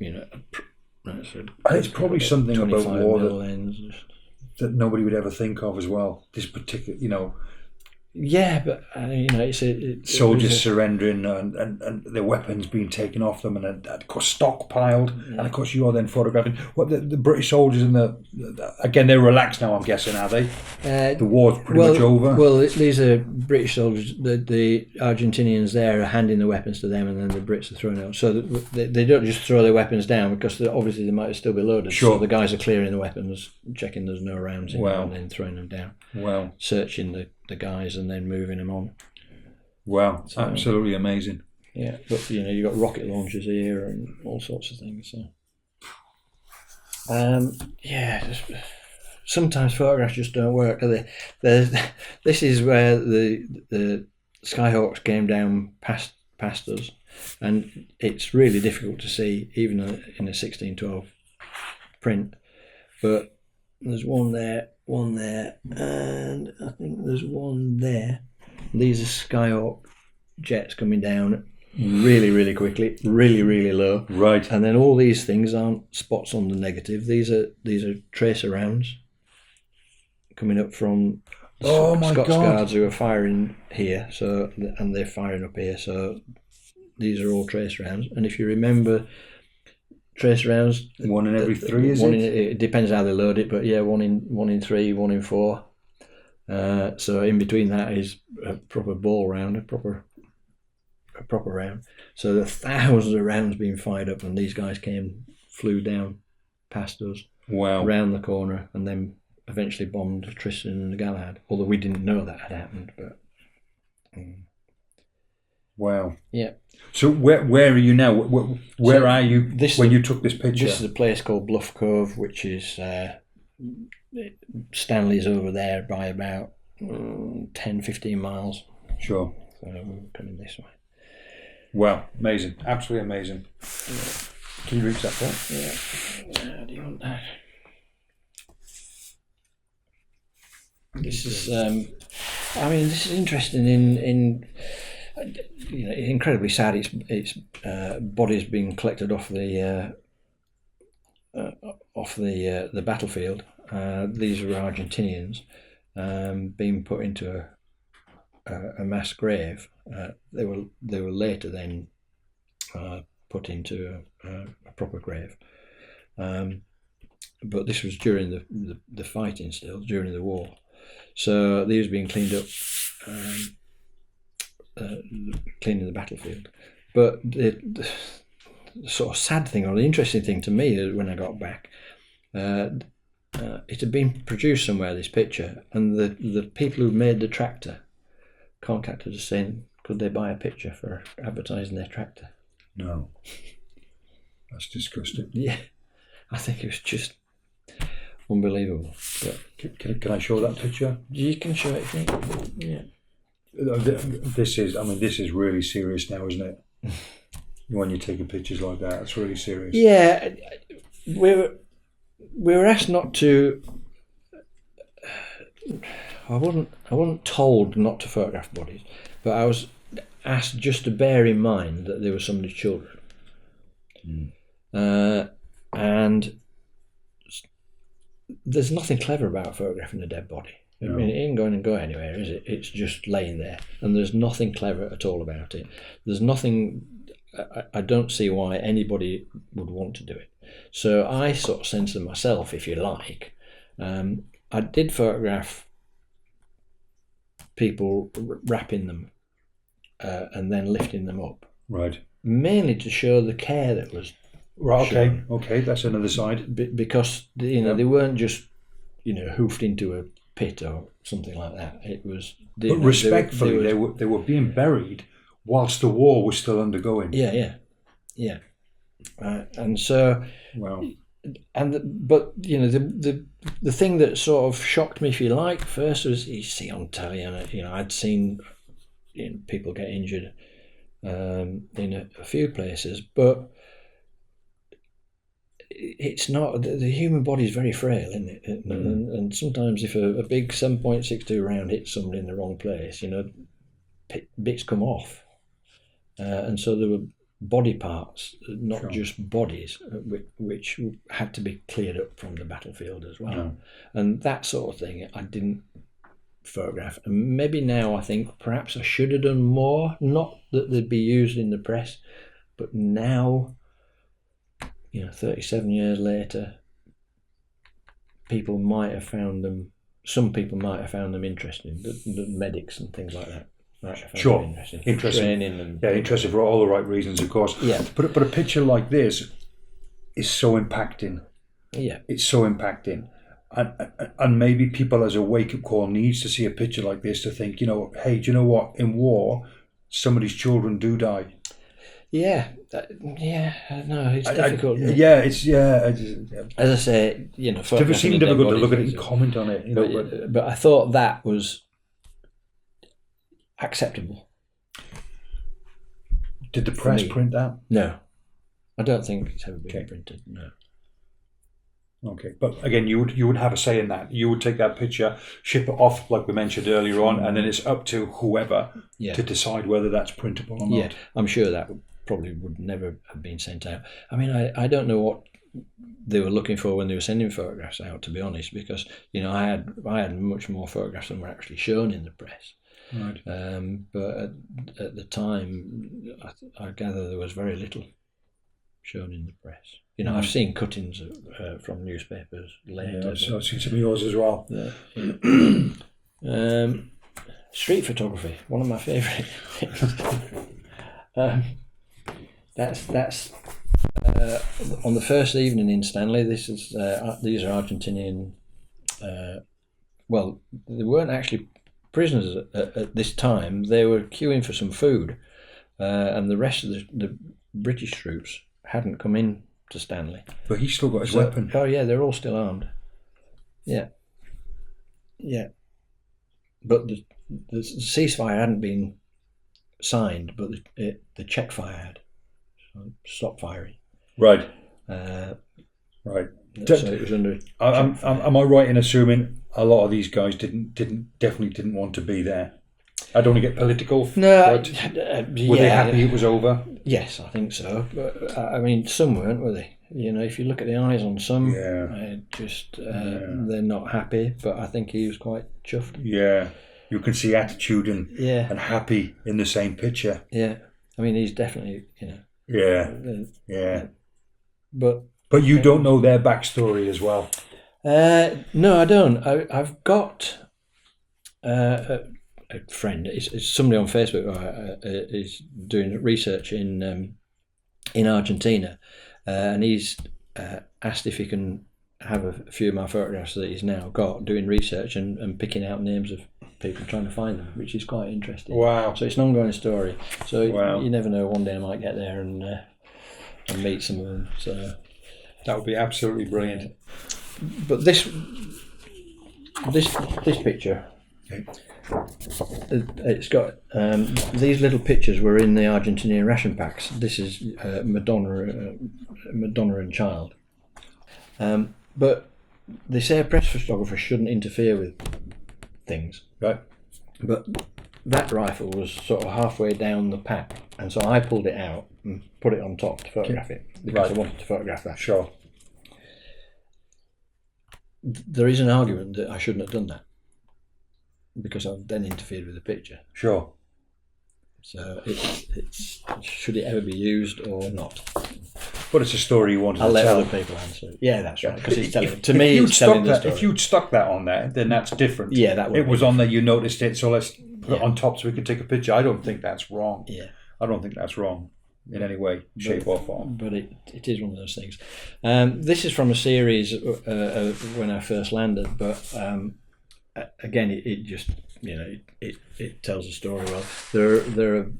it's probably something about war that nobody would ever think of as well. This particular, Yeah, but soldiers surrendering and their weapons being taken off them, and of course stockpiled, and of course you are then photographing. What the British soldiers again, they're relaxed now, I'm guessing, are they? The war's pretty much over. Well, these are British soldiers. The Argentinians there are handing the weapons to them, and then the Brits are throwing them. So they don't just throw their weapons down, because obviously they might still be loaded. Sure. So the guys are clearing the weapons, checking there's no rounds in them, and then throwing them down. Wow. Searching the guys and then moving them on. Wow, so, absolutely amazing. Yeah, but you've got rocket launchers here and all sorts of things. So, sometimes photographs just don't work, do they? This is where the Skyhawks came down past us, and it's really difficult to see even in a 1612 print. But there's one there, and I think there's one there. These are Skyhawk jets coming down really, really quickly, really, really low. Right. And then all these things aren't spots on the negative. These are tracer rounds coming up from Scots Guards who are firing here. So, and they're firing up here. So these are all trace rounds. And if you remember, trace rounds, 1 in every 3, is it? It depends how they load it, but yeah, 1 in 3, 1 in 4. So in between that is a proper ball round, a proper round. So there are thousands of rounds being fired up, and these guys flew down past us, round the corner, and then eventually bombed Tristan and the Galahad. Although we didn't know that had happened, but. Wow. Yeah. So where are you now? Where are you when you took this picture? This is a place called Bluff Cove, which is Stanley's over there by about 10-15 miles. Sure. So we're coming this way. Wow, amazing. Absolutely amazing. Yeah. Can you reach that point? Yeah. How do you want that? This is this is interesting in incredibly sad. It's bodies being collected off the battlefield. These are Argentinians being put into a mass grave. They were later then put into a proper grave. But this was during the fighting still, during the war. So these were being cleaned up, cleaning the battlefield. But the sort of sad thing, or the interesting thing to me when I got back, it had been produced somewhere, this picture, and the people who made the tractor contacted us saying, could they buy a picture for advertising their tractor? No. That's disgusting. Yeah, I think it was just unbelievable. But can I show that picture? You can show it, I think. Yeah. This is really serious now, isn't it? When you're taking pictures like that, it's really serious. Yeah, we were asked not to. I wasn't told not to photograph bodies, but I was asked just to bear in mind that they were somebody's children. And there's nothing clever about photographing a dead body. No. I mean, it ain't going to go anywhere, is it? It's just laying there, and there's nothing clever at all about it. There's nothing. I don't see why anybody would want to do it. So I sort of censored myself, if you like. I did photograph people wrapping them and then lifting them up. Right. Mainly to show the care that was. Right. Okay. shown. Okay. That's another side. Because they weren't just hoofed into a pit or something like that. It was. But respectfully, they were being buried whilst the war was still undergoing. Yeah. And so. Wow. But the thing that sort of shocked me, if you like, first was you see on telly, and I'd seen people get injured in a few places, but it's not. The human body is very frail, isn't it? And sometimes if a big 7.62 round hits somebody in the wrong place, bits come off, and so there were body parts, not just bodies, which had to be cleared up from the battlefield as well. No. And that sort of thing I didn't photograph. And maybe now I think perhaps I should have done more, not that they'd be used in the press, but now, 37 years later, some people might have found them interesting, the medics and things like that. Sure, interesting. Training and interesting for all the right reasons, of course. Yeah. But a picture like this is so impacting. Yeah. It's so impacting, and maybe people as a wake-up call needs to see a picture like this to think, hey, do you know what? In war, somebody's children do die. Yeah. No, it's difficult. As I say, it seemed difficult to look at it and comment on it. But I thought that was acceptable. Did the press print that? No, I don't think it's ever been printed. No. Okay, but again, you would have a say in that. You would take that picture, ship it off, like we mentioned earlier on, and then it's up to whoever to decide whether that's printable or not. Yeah, I'm sure that probably would never have been sent out. I mean, I don't know what they were looking for when they were sending photographs out, to be honest, because I had much more photographs than were actually shown in the press. Right. But at the time, I gather there was very little shown in the press. I've seen cuttings from newspapers later. Yeah, I've seen some of yours as well. Street photography, one of my favourite things. That's on the first evening in Stanley. These are Argentinian. Well, they weren't actually prisoners at this time. They were queuing for some food, and the rest of the British troops hadn't come in to Stanley. But he still got his weapon. Oh yeah, they're all still armed. Yeah. But the ceasefire hadn't been signed, but the check fire had. So stop firing. Right. Right. So it was under. Am I right in assuming a lot of these guys definitely didn't want to be there? I don't want to get political. No. Were they happy it was over? Yes, I think so. But I mean, some weren't, were they? If you look at the eyes on some, they're not happy. But I think he was quite chuffed. Yeah, you can see attitude and happy in the same picture. Yeah, I mean, he's definitely Yeah. But you don't know their backstory as well. No, I don't. I've got a friend. It's somebody on Facebook is doing research in Argentina, and he's asked if he can have a few of my photographs that he's now got, doing research and picking out names of people, trying to find them, which is quite interesting. Wow! So it's an ongoing story. So you never know. One day I might get there and meet some of them. So that would be absolutely brilliant. But this picture. Okay. It's got these little pictures were in the Argentinian ration packs. This is Madonna and child. But they say a press photographer shouldn't interfere with things. Right. But that rifle was sort of halfway down the pack, and so I pulled it out and put it on top to photograph it because I wanted to photograph that. Sure. There is an argument that I shouldn't have done that because I've then interfered with the picture. Sure. So it's should it ever be used or not? But it's a story you wanted to tell. I'll let other people answer it. Yeah, that's right. Because it's telling. To If me, you'd it's telling the stuck story. if you'd stuck that on there, then that's different. Yeah, that would. It was be on there. You noticed it, so let's put it Yeah. on top so we can take a picture. I don't think that's wrong. Yeah. I don't think that's wrong in any way, shape, or form. But it is one of those things. This is from a series when I first landed, but again, it just it tells a story well. There are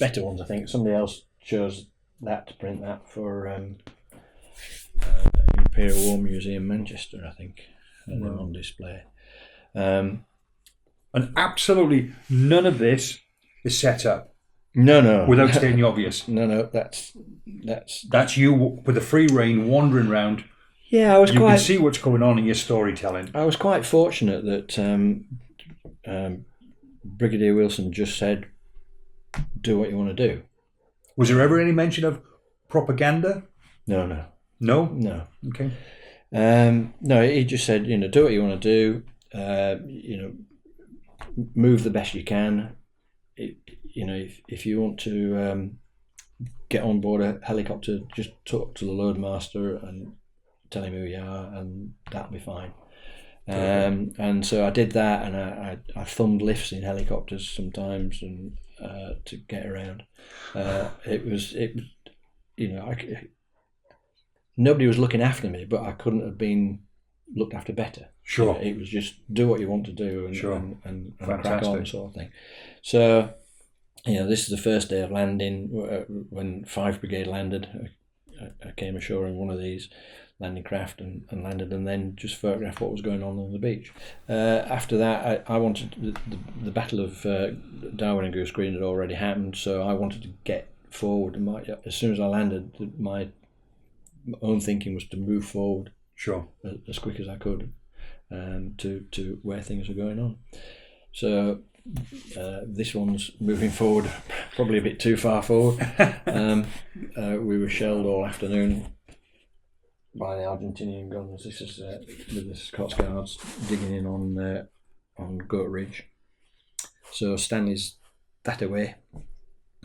better ones, I think. Somebody else chose that to print that for Imperial War Museum, Manchester, I think, and they're on display. And absolutely none of this is set up. No. Without stating the obvious. No. That's you with the free rein wandering around. Yeah, You can see what's going on in your storytelling. I was quite fortunate that Brigadier Wilson just said, "Do what you want to do." Was there ever any mention of propaganda? No. No? Okay. No, he just said, do what you want to do. Move the best you can. If you want to get on board a helicopter, just talk to the loadmaster and tell him who you are, and that'll be fine. And so I did that, and I thumbed lifts in helicopters sometimes, and to get around. Nobody was looking after me, but I couldn't have been looked after better. Sure. It was just do what you want to do and and crack on, sort of thing. So, this is the first day of landing. When 5th Brigade landed, I came ashore in one of these landing craft and landed, and then just photographed what was going on the beach. After that, I wanted the Battle of Darwin and Gough Green had already happened, so I wanted to get forward. And as soon as I landed, my own thinking was to move forward, sure, as quick as I could, to where things were going on. So this one's moving forward, probably a bit too far forward. We were shelled all afternoon by the Argentinian guns. This is with the Scots Guards digging in on Goat Ridge. So Stanley's that away,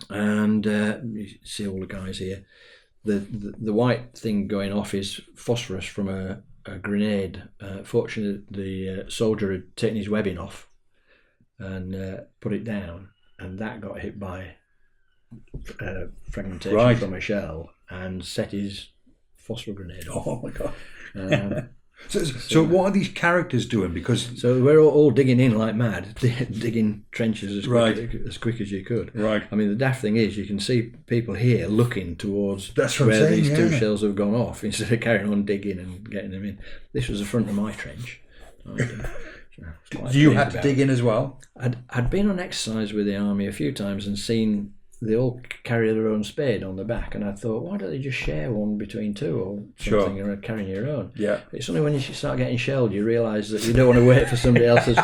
and you see all the guys here. The white thing going off is phosphorus from a grenade. Fortunately, the soldier had taken his webbing off and put it down, and that got hit by fragmentation from a shell and set his phosphor grenade off. Oh my god! So what are these characters doing? Because we're all digging in like mad, digging trenches as quick as you could. Right. I mean, the daft thing is you can see people here looking towards where these two shells have gone off instead of carrying on digging and getting them in. This was the front of my trench. You had to dig in as well? I'd been on exercise with the army a few times and seen they all carry their own spade on the back, and I thought, why don't they just share one between two or something, or carrying your own? Yeah. It's only when you start getting shelled you realise that you don't want to wait for somebody else's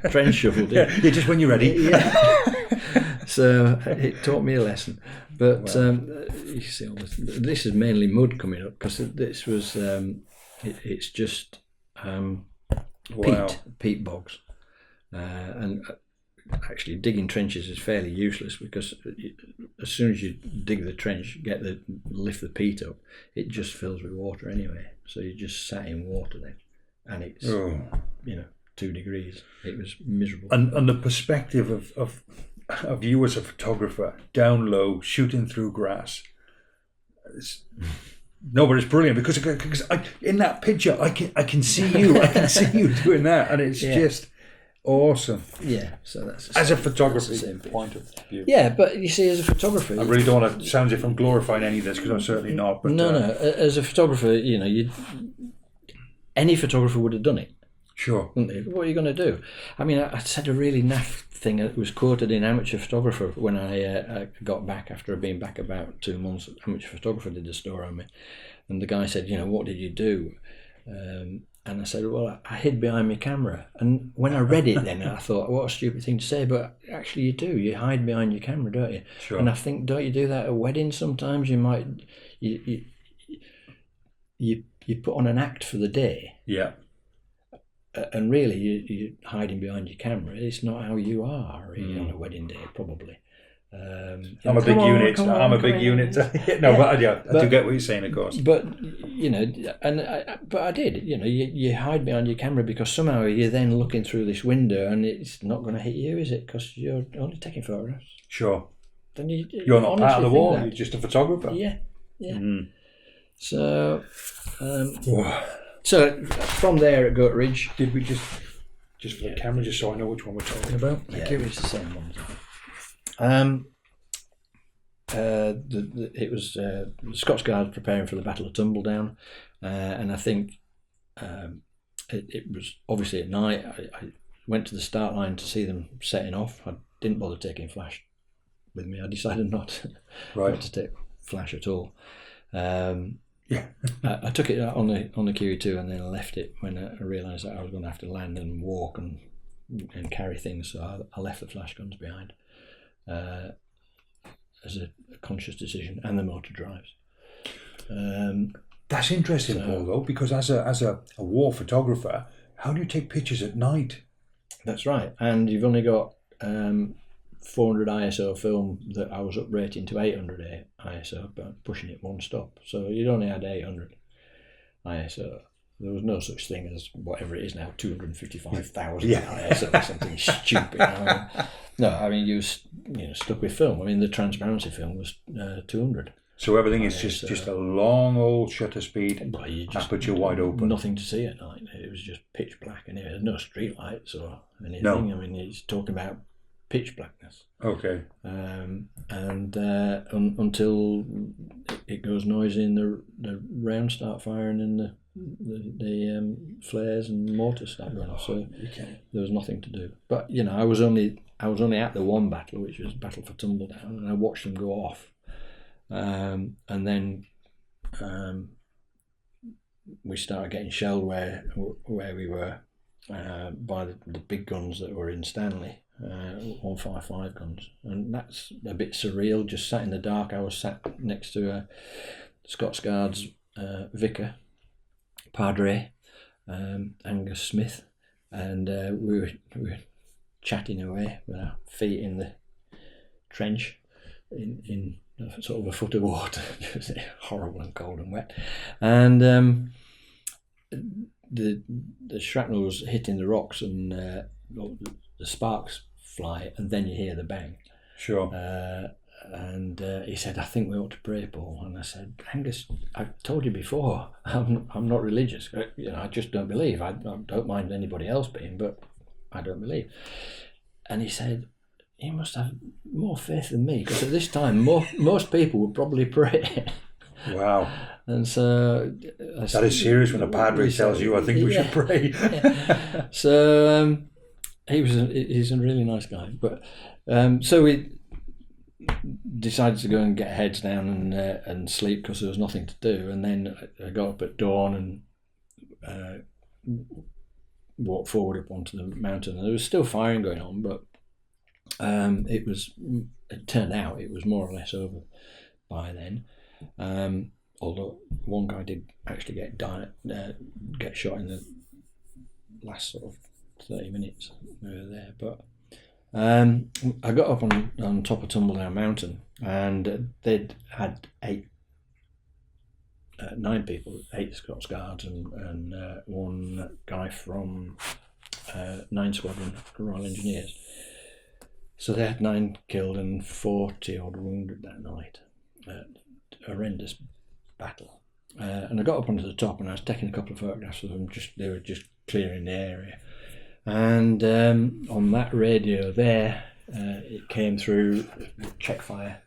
trench shovel. Yeah, just when you're ready. Yeah. So it taught me a lesson. But you see all this is mainly mud coming up because this was it's just peat bogs, and actually digging trenches is fairly useless because as soon as you dig the trench, lift the peat up, it just fills with water anyway. So you just sat in water then, and it's 2 degrees. It was miserable. And the perspective of you as a photographer, down low, shooting through grass. No, but it's brilliant because in that picture I can see you. I can see you doing that, and it's just awesome. Yeah, so that's as a photographer point of view. Yeah, but you see, as a photographer, I really don't want to sound as if I'm glorifying any of this because I'm certainly not. But no. As a photographer, any photographer would have done it. Sure. What are you going to do? I mean, I said a really naff thing. It was quoted in Amateur Photographer when I got back after being back about 2 months. Amateur Photographer did a story on me, and the guy said, what did you do? And I said, well, I hid behind my camera. And when I read it then, I thought, what a stupid thing to say. But actually you do. You hide behind your camera, don't you? Sure. And I think, don't you do that at weddings sometimes? You might, you put on an act for the day. Yeah. And really, you're hiding behind your camera. It's not how you are really on a wedding day, probably. I'm a big unit. I'm a big unit. No, but I do get what you're saying, of course. But but I did. You hide behind your camera because somehow you're then looking through this window, and it's not going to hit you, is it? Because you're only taking photographs. Sure. Then you're not part of the wall. You're just a photographer. Yeah. So, so from there at Goat Ridge, did we just for the camera, just so I know which one we're talking about? Thank you. It's the same one. It was the Scots Guards preparing for the Battle of Tumbledown, and I think it was obviously at night. I went to the start line to see them setting off. I didn't bother taking flash with me. I decided not to take flash at all. I took it on the QE2 and then I left it when I realised that I was going to have to land and walk and carry things. So I left the flash guns behind. As a conscious decision, and the motor drives. That's interesting, Paul, though, because as a war photographer, how do you take pictures at night? That's right, and you've only got 400 ISO film that I was uprating to 800 ISO, but pushing it one stop. So you'd only had 800 ISO. There was no such thing as whatever it is now, 255,000 ISO or something stupid. I mean, you stuck with film. I mean, the transparency film was 200. So everything is just a long old shutter speed. Well, you aperture wide open. Nothing to see at night. It was just pitch black, and there's no street lights or anything. No. I mean, he's talking about pitch blackness. Okay. Until it goes noisy and the rounds start firing and the flares and mortars start going off. So there was nothing to do. But I was only at the one battle, which was Battle for Tumbledown, and I watched them go off. And then we started getting shelled where we were by the big guns that were in Stanley. 155 guns, and that's a bit surreal. Just sat in the dark. I was sat next to a Scots Guards vicar, Padre Angus Smith, and we were chatting away with our feet in the trench in sort of a foot of water. It was horrible and cold and wet, and the shrapnel was hitting the rocks, and the sparks fly, and then you hear the bang. Sure. And he said, I think we ought to pray, Paul. And I said, Angus, I've told you before, I'm not religious. I just don't believe. I don't mind anybody else being, but I don't believe. And he said, you must have more faith than me, because at this time most people would probably pray. Wow. And so that is serious when a padre tells you, I think we should pray. So he's a really nice guy. But so we decided to go and get heads down and sleep because there was nothing to do. And then I got up at dawn and walked forward up onto the mountain. And there was still firing going on, but it turned out it was more or less over by then. Although one guy did actually get shot in the last sort of 30 minutes we were there. But I got up on top of Tumbledown Mountain, and they'd had 9 people, 8 Scots Guards and one guy from 9 Squadron Royal Engineers. So they had 9 killed and 40 odd wounded that night. Horrendous battle. And I got up onto the top and I was taking a couple of photographs of them. They were just clearing the area. And on that radio there, it came through check fire.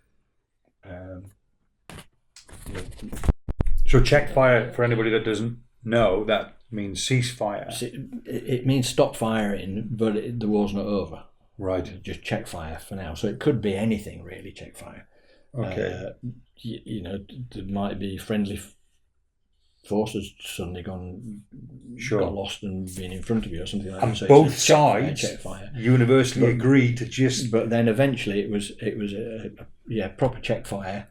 So check fire, for anybody that doesn't know, that means ceasefire. It means stop firing, but the war's not over. Right. Just check fire for now. So it could be anything really. Check fire. Okay. There might be friendly forces suddenly got lost and been in front of you or something like that. And So both sides check fire. universally agree to just. But then eventually it was a proper check fire,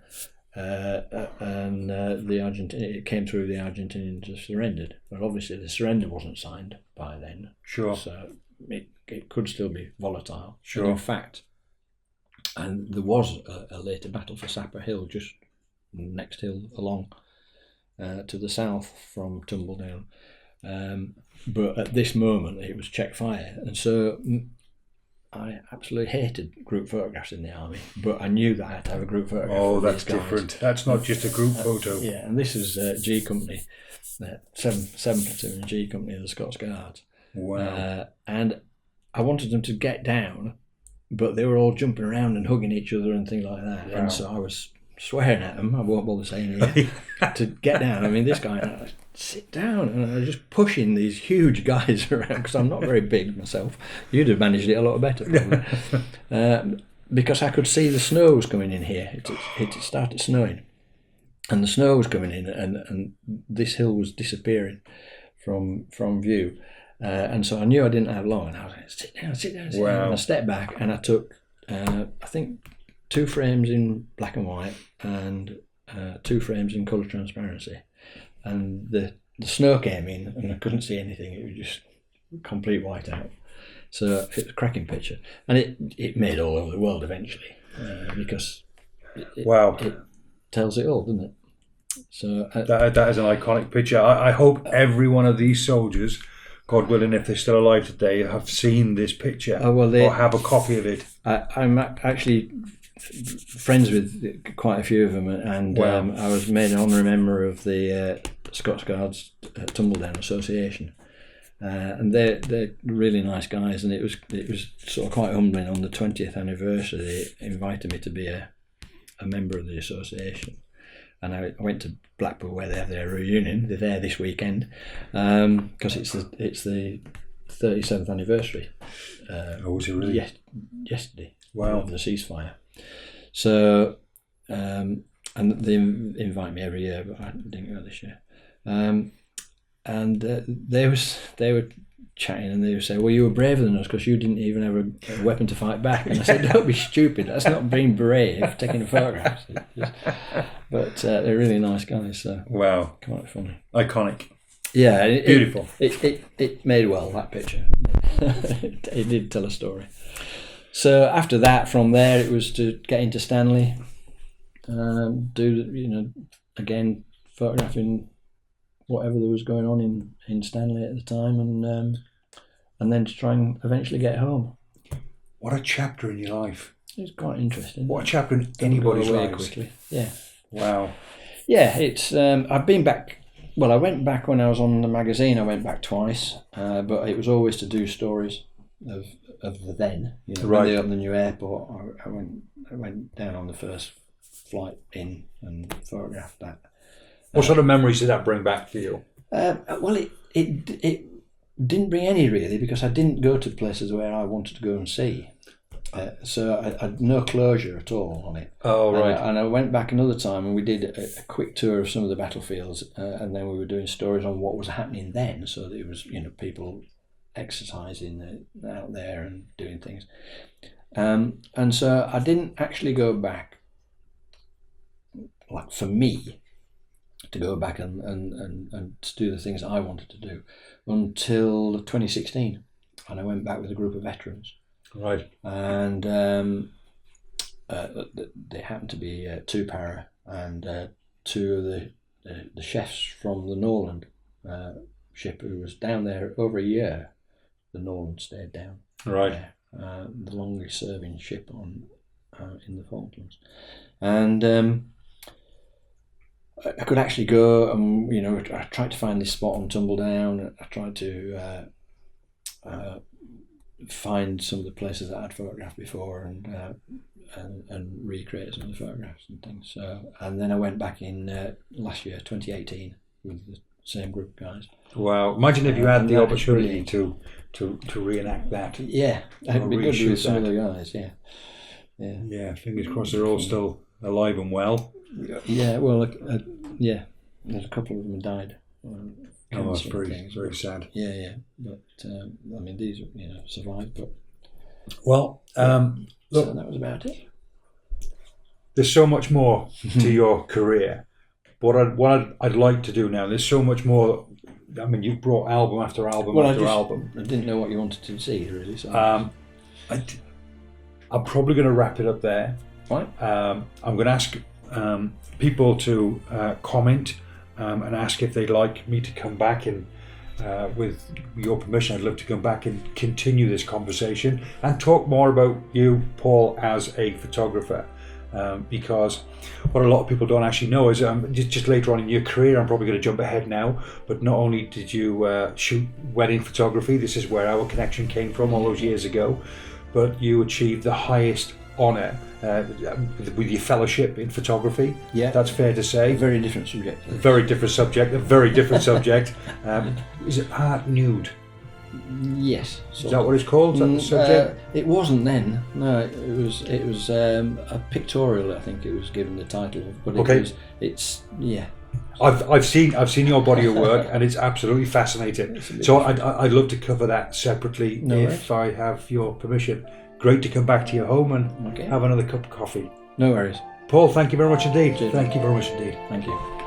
and it came through. The Argentinians have surrendered, but obviously the surrender wasn't signed by then. Sure. So it could still be volatile. Sure. And in fact, and there was a later battle for Sapper Hill, just next hill along to the south from Tumbledown. But at this moment it was check fire, and so I absolutely hated group photographs in the army, but I knew that I had to have a group photograph. Oh, that's different. That's not just a group photo. Yeah, and this is G Company, 7 Platoon G Company of the Scots Guards. Wow. And I wanted them to get down, but they were all jumping around and hugging each other and things like that. Wow. And so I was swearing at them, I won't bother saying it, to get down. I mean, this guy, sit down, and I was just pushing these huge guys around, because I'm not very big myself. You'd have managed it a lot better, probably. Because I could see the snow was coming in here. It started snowing, and the snow was coming in, and this hill was disappearing from view. And so I knew I didn't have long, and I was like, sit down. Wow. And I stepped back, and I took, I think, 2 frames in black and white and 2 frames in colour transparency. And the snow came in, and I couldn't see anything. It was just complete whiteout. So it was a cracking picture, and it made all over the world eventually, because it tells it all, doesn't it? So that is an iconic picture. I hope every one of these soldiers, God willing, if they're still alive today, have seen this picture or have a copy of it. I'm actually friends with quite a few of them, and I was made an honorary member of the Scots Guards Tumbledown Association, and they're really nice guys. And it was sort of quite humbling. On the 20th anniversary, they invited me to be a member of the association, and I went to Blackpool where they have their reunion. They're there this weekend because it's the 37th anniversary. Was it really? Yesterday. Wow. Of the ceasefire. So, and they invite me every year, but I didn't go this year. And they were chatting, and they would say, "Well, you were braver than us because you didn't even have a weapon to fight back." And I said, "Don't be stupid. That's not being brave, taking photographs." But they're really nice guys. So wow, quite funny, iconic. Yeah, beautiful. It made well, that picture. It did tell a story. So after that, from there, it was to get into Stanley, again photographing whatever there was going on in Stanley at the time, and then to try and eventually get home. What a chapter in your life! It's quite interesting. What a chapter in anybody's life. Quickly. Yeah. Wow. Yeah, it's. I've been back. Well, I went back when I was on the magazine. I went back twice, but it was always to do stories of the then. When they opened the new airport, I went down on the first flight in and photographed that. What sort of memories did that bring back for you? Well, it didn't bring any really, because I didn't go to places where I wanted to go and see. So I had no closure at all on it. Oh, right. And I went back another time, and we did a quick tour of some of the battlefields, and then we were doing stories on what was happening then. So that it was, people exercising out there and doing things. And so I didn't actually go back, like for me, to go back and to do the things that I wanted to do until 2016. And I went back with a group of veterans. Right. And they happened to be 2 para and 2 of the chefs from the Norland ship, who was down there over a year. The Norland stayed down. Right. The longest serving ship in the Falklands. And I could actually go and, I tried to find this spot on Tumbledown. I tried to find some of the places that I'd photographed before and recreate some of the photographs and things. So, and then I went back in last year, 2018, with the same group of guys. Wow! Imagine if you had And the that was opportunity brilliant. to reenact that. Yeah, it'd be good reshoot with some of that. the guys. Yeah, yeah, Yeah, fingers crossed they're all still alive and well. yeah. Well, yeah. There's a couple of them died. Oh, that's Cancer very, things. very sad. Yeah, yeah. But I mean, these survived. But Well, look, so that was about it. there's so much more to your career. What I'd like to do now, there's so much more. I mean, you've brought album after album after album. I didn't know what you wanted to see, really. So. I'm probably going to wrap it up there. Right. I'm going to ask people to comment and ask if they'd like me to come back and, with your permission, I'd love to come back and continue this conversation and talk more about you, Paul, as a photographer. Because what a lot of people don't actually know is just later on in your career, I'm probably going to jump ahead now, but not only did you shoot wedding photography, this is where our connection came from all those years ago, but you achieved the highest honour with your fellowship in photography. Yeah, that's fair to say. A very different subject. Very different subject. A very different subject. Is it art nude? Yes. Is that what it's called? Is that the subject? It wasn't then. No, it was a pictorial. I think it was given the title of. But Okay. It's yeah. I've seen your body of work and it's absolutely fascinating. So I'd love to cover that separately if I have your permission. Great to come back to your home and have another cup of coffee. No worries. Paul, thank you very much indeed. Cheers. Thank you very much indeed. Thank you.